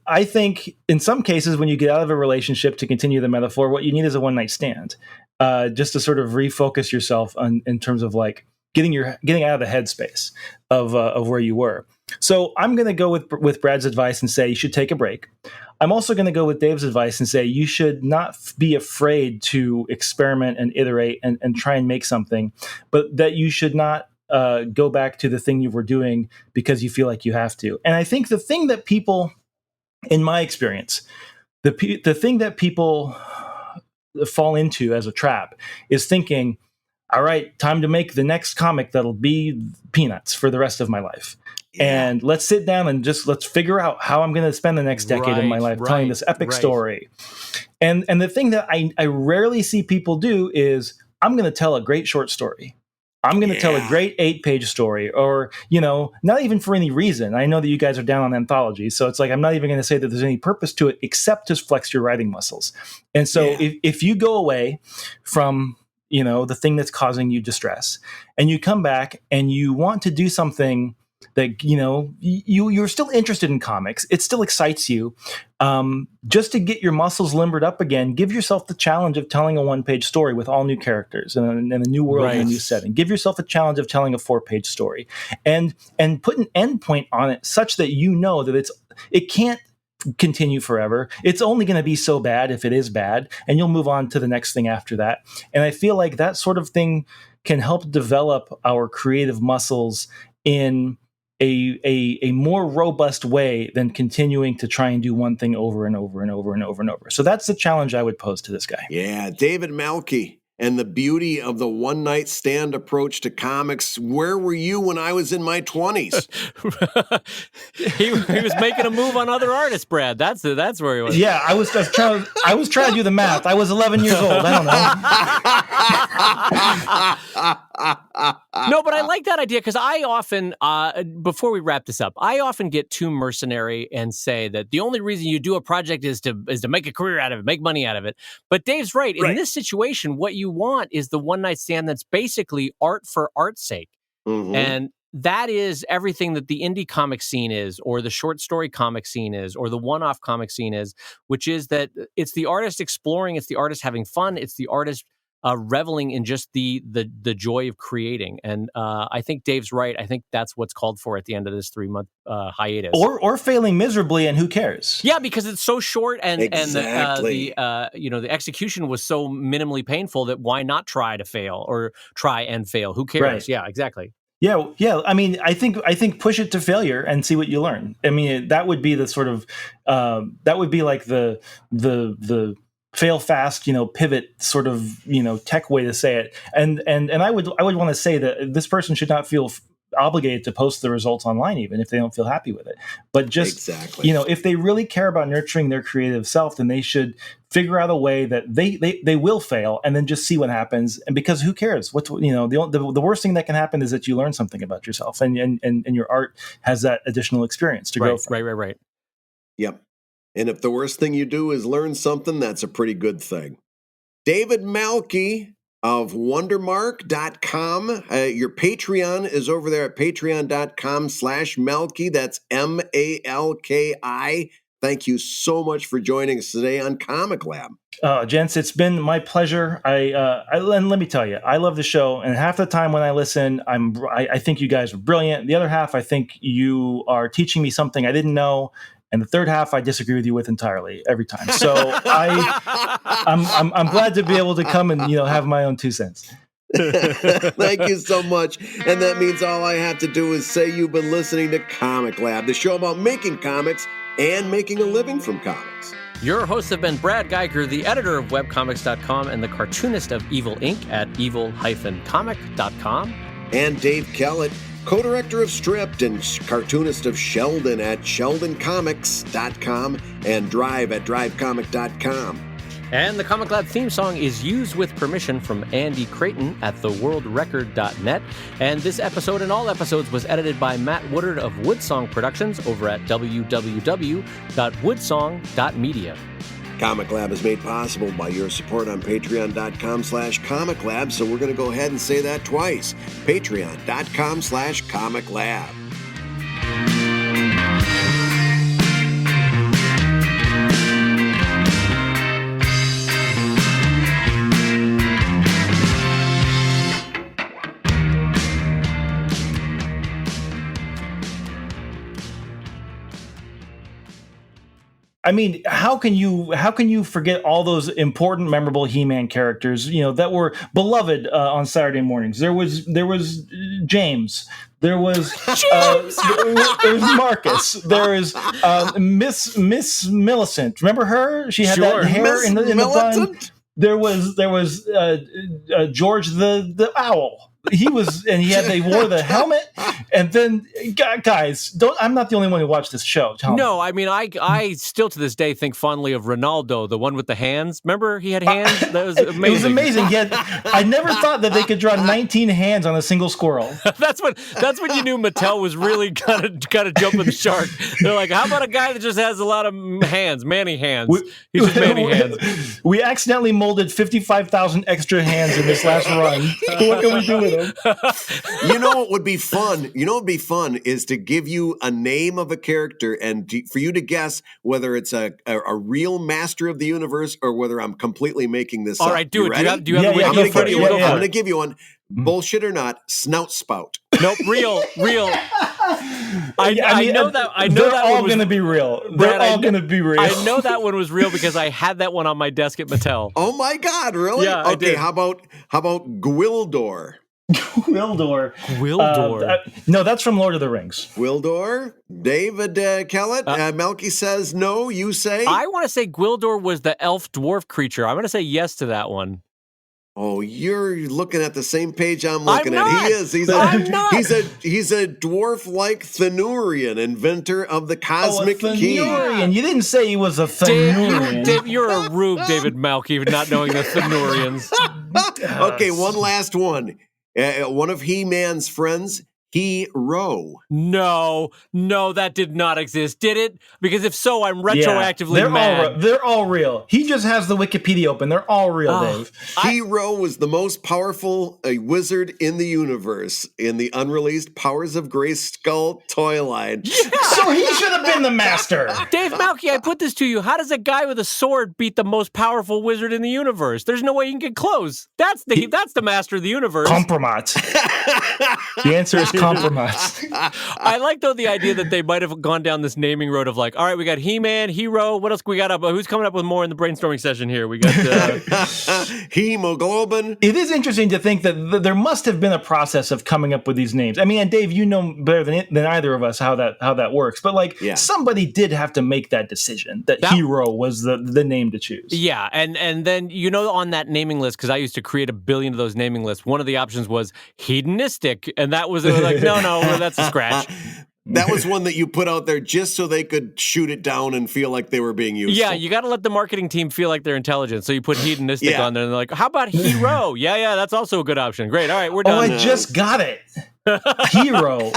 [SPEAKER 2] I think in some cases, when you get out of a relationship, to continue the metaphor, what you need is a one-night stand, just to sort of refocus yourself in terms of like getting out of the headspace of where you were. So I'm going to go with Brad's advice and say you should take a break. I'm also going to go with Dave's advice and say you should not be afraid to experiment and iterate and try and make something, but that you should not go back to the thing you were doing because you feel like you have to. And I think the thing that people, in my experience, the thing that people fall into as a trap is thinking, all right, time to make the next comic that'll be peanuts for the rest of my life. Yeah. And let's sit down and let's figure out how I'm going to spend the next decade of my life telling this epic story. And the thing that I rarely see people do is I'm going to tell a great short story. I'm going to tell a great 8-page story, or, not even for any reason. I know that you guys are down on anthologies, so it's like I'm not even going to say that there's any purpose to it except to flex your writing muscles. And so if you go away from the thing that's causing you distress, and you come back and you want to do something that you're still interested in comics, it still excites you, just to get your muscles limbered up again, give yourself the challenge of telling a 1-page story with all new characters and a new world and a new setting. Give yourself the challenge of telling a 4-page story, and put an end point on it such that that it can't continue forever. It's only going to be so bad if it is bad, and you'll move on to the next thing after that. And I feel like that sort of thing can help develop our creative muscles in a more robust way than continuing to try and do one thing over and over and over and over and over. So that's the challenge I would pose to this guy.
[SPEAKER 3] Yeah, David Malki. And the beauty of the one-night stand approach to comics. Where were you when I was in my 20s?
[SPEAKER 1] he was making a move on other artists, Brad. That's where he was.
[SPEAKER 2] Yeah, I was trying to do the math. I was 11 years old. I
[SPEAKER 1] don't know. No, but I like that idea because I often, before we wrap this up, I often get too mercenary and say that the only reason you do a project is to make a career out of it, make money out of it. But Dave's right. In this situation, what you want is the one-night stand that's basically art for art's sake. Mm-hmm. And that is everything that the indie comic scene is, or the short story comic scene is, or the one-off comic scene is, which is that it's the artist exploring, it's the artist having fun, it's the artist reveling in just the joy of creating. And I think Dave's right. I think that's what's called for at the end of this 3-month hiatus.
[SPEAKER 2] Or failing miserably, and who cares?
[SPEAKER 1] Yeah, because it's so short, and
[SPEAKER 3] exactly.
[SPEAKER 1] the execution was so minimally painful that why not try to fail or try and fail? Who cares?
[SPEAKER 2] Right.
[SPEAKER 1] Yeah, exactly.
[SPEAKER 2] Yeah. I mean, I think push it to failure and see what you learn. I mean, that would be the sort of that would be like the fail fast, pivot sort of, tech way to say it. And I would want to say that this person should not feel obligated to post the results online, even if they don't feel happy with it. But just, if they really care about nurturing their creative self, then they should figure out a way that they will fail, and then just see what happens. And because who cares? The worst thing that can happen is that you learn something about yourself, and your art has that additional experience to grow from.
[SPEAKER 1] Right.
[SPEAKER 3] Yep. And if the worst thing you do is learn something, that's a pretty good thing. David Malki of Wondermark.com. Your Patreon is over there at patreon.com/Malki. That's MALKI. Thank you so much for joining us today on Comic Lab.
[SPEAKER 2] Gents, it's been my pleasure. And let me tell you, I love the show. And half the time when I listen, I think you guys are brilliant. The other half, I think you are teaching me something I didn't know. And the third half, I disagree with you with entirely every time. So I'm glad to be able to come and have my own 2 cents.
[SPEAKER 3] Thank you so much. And that means all I have to do is say you've been listening to Comic Lab, the show about making comics and making a living from comics.
[SPEAKER 1] Your hosts have been Brad Geiger, the editor of webcomics.com and the cartoonist of Evil Inc. at evil-comic.com.
[SPEAKER 3] And Dave Kellett, co-director of Stripped and cartoonist of Sheldon at sheldoncomics.com and Drive at drivecomic.com.
[SPEAKER 1] And the Comic Lab theme song is used with permission from Andy Creighton at theworldrecord.net. And this episode and all episodes was edited by Matt Woodard of Woodsong Productions over at www.woodsong.media.
[SPEAKER 3] Comic Lab is made possible by your support on patreon.com/Comic Lab, so we're going to go ahead and say that twice. Patreon.com/Comic Lab.
[SPEAKER 2] I mean, how can you forget all those important, memorable He-Man characters, that were beloved on Saturday mornings? There was James. There was Marcus. There is Miss Millicent. Remember her? She had that hair in the bun. There was George the owl. He wore the helmet, and then guys, I'm not the only one who watched this show.
[SPEAKER 1] No, I mean, I still to this day think fondly of Ronaldo, the one with the hands. Remember, he had hands. That was amazing.
[SPEAKER 2] It was amazing. I never thought that they could draw 19 hands on a single squirrel.
[SPEAKER 1] That's when you knew Mattel was really gotta jump with the shark. They're like, how about a guy that just has a lot of hands, manny hands? He's just manny hands.
[SPEAKER 2] We accidentally molded 55,000 extra hands in this last run. What can we do with them?
[SPEAKER 3] What would be fun? What would be fun is to give you a name of a character and for you to guess whether it's a real master of the universe or whether I'm completely making this up.
[SPEAKER 1] All right, do it.
[SPEAKER 3] Ready?
[SPEAKER 1] Do you have
[SPEAKER 3] I'm going to give you one.
[SPEAKER 2] Mm-hmm.
[SPEAKER 3] Bullshit or not, Snout Spout.
[SPEAKER 1] Nope, real. I know that.
[SPEAKER 2] They're all going to be real. They're all going to be real.
[SPEAKER 1] I know that one was real because I had that one on my desk at Mattel.
[SPEAKER 3] Oh my God! Really?
[SPEAKER 1] Yeah.
[SPEAKER 3] Okay.
[SPEAKER 1] I did.
[SPEAKER 3] How about Gwildor?
[SPEAKER 2] Gwildor. No, that's from Lord of the Rings.
[SPEAKER 3] Gwildor. David Kellett. Malki says no. You say?
[SPEAKER 1] I want to say Gwildor was the elf dwarf creature. I'm going to say yes to that one.
[SPEAKER 3] Oh, you're looking at the same page I'm looking
[SPEAKER 1] at.
[SPEAKER 3] He is. He's a dwarf-like Thenurian, inventor of the cosmic key.
[SPEAKER 2] Thenurian. You didn't say he was a Thenurian.
[SPEAKER 1] Dave, you're a rube, David Malki, not knowing the Thenurians.
[SPEAKER 3] Okay, one last one. One of He-Man's friends, Hero.
[SPEAKER 1] No, that did not exist, did it? Because if so, I'm retroactively mad.
[SPEAKER 2] They're all real. He just has the Wikipedia open. They're all real, Dave.
[SPEAKER 3] Hero was the most powerful wizard in the universe in the unreleased Powers of Grayskull toy line.
[SPEAKER 2] Yeah. So he should have been the master.
[SPEAKER 1] Dave Malki, I put this to you. How does a guy with a sword beat the most powerful wizard in the universe? There's no way you can get close. That's the master of the universe.
[SPEAKER 2] Compromise. The answer is compromise.
[SPEAKER 1] I like, though, the idea that they might have gone down this naming road of like, all right, we got He-Man, Hero. What else we got up? Who's coming up with more in the brainstorming session here? We got
[SPEAKER 3] Hemoglobin.
[SPEAKER 2] It is interesting to think that there must have been a process of coming up with these names. I mean, and Dave, you know better than either of us how that works. But somebody did have to make that decision that Hero was the name to choose.
[SPEAKER 1] Yeah, and then on that naming list, because I used to create a billion of those naming lists. One of the options was hedonistic, and that was like, no, that's a scratch.
[SPEAKER 3] That was one that you put out there just so they could shoot it down and feel like they were being useful.
[SPEAKER 1] Yeah, you got to let the marketing team feel like they're intelligent. So you put hedonistic on there, and they're like, how about Hero? Yeah, that's also a good option. Great. All right, we're done.
[SPEAKER 2] Oh, I just got it. Hero.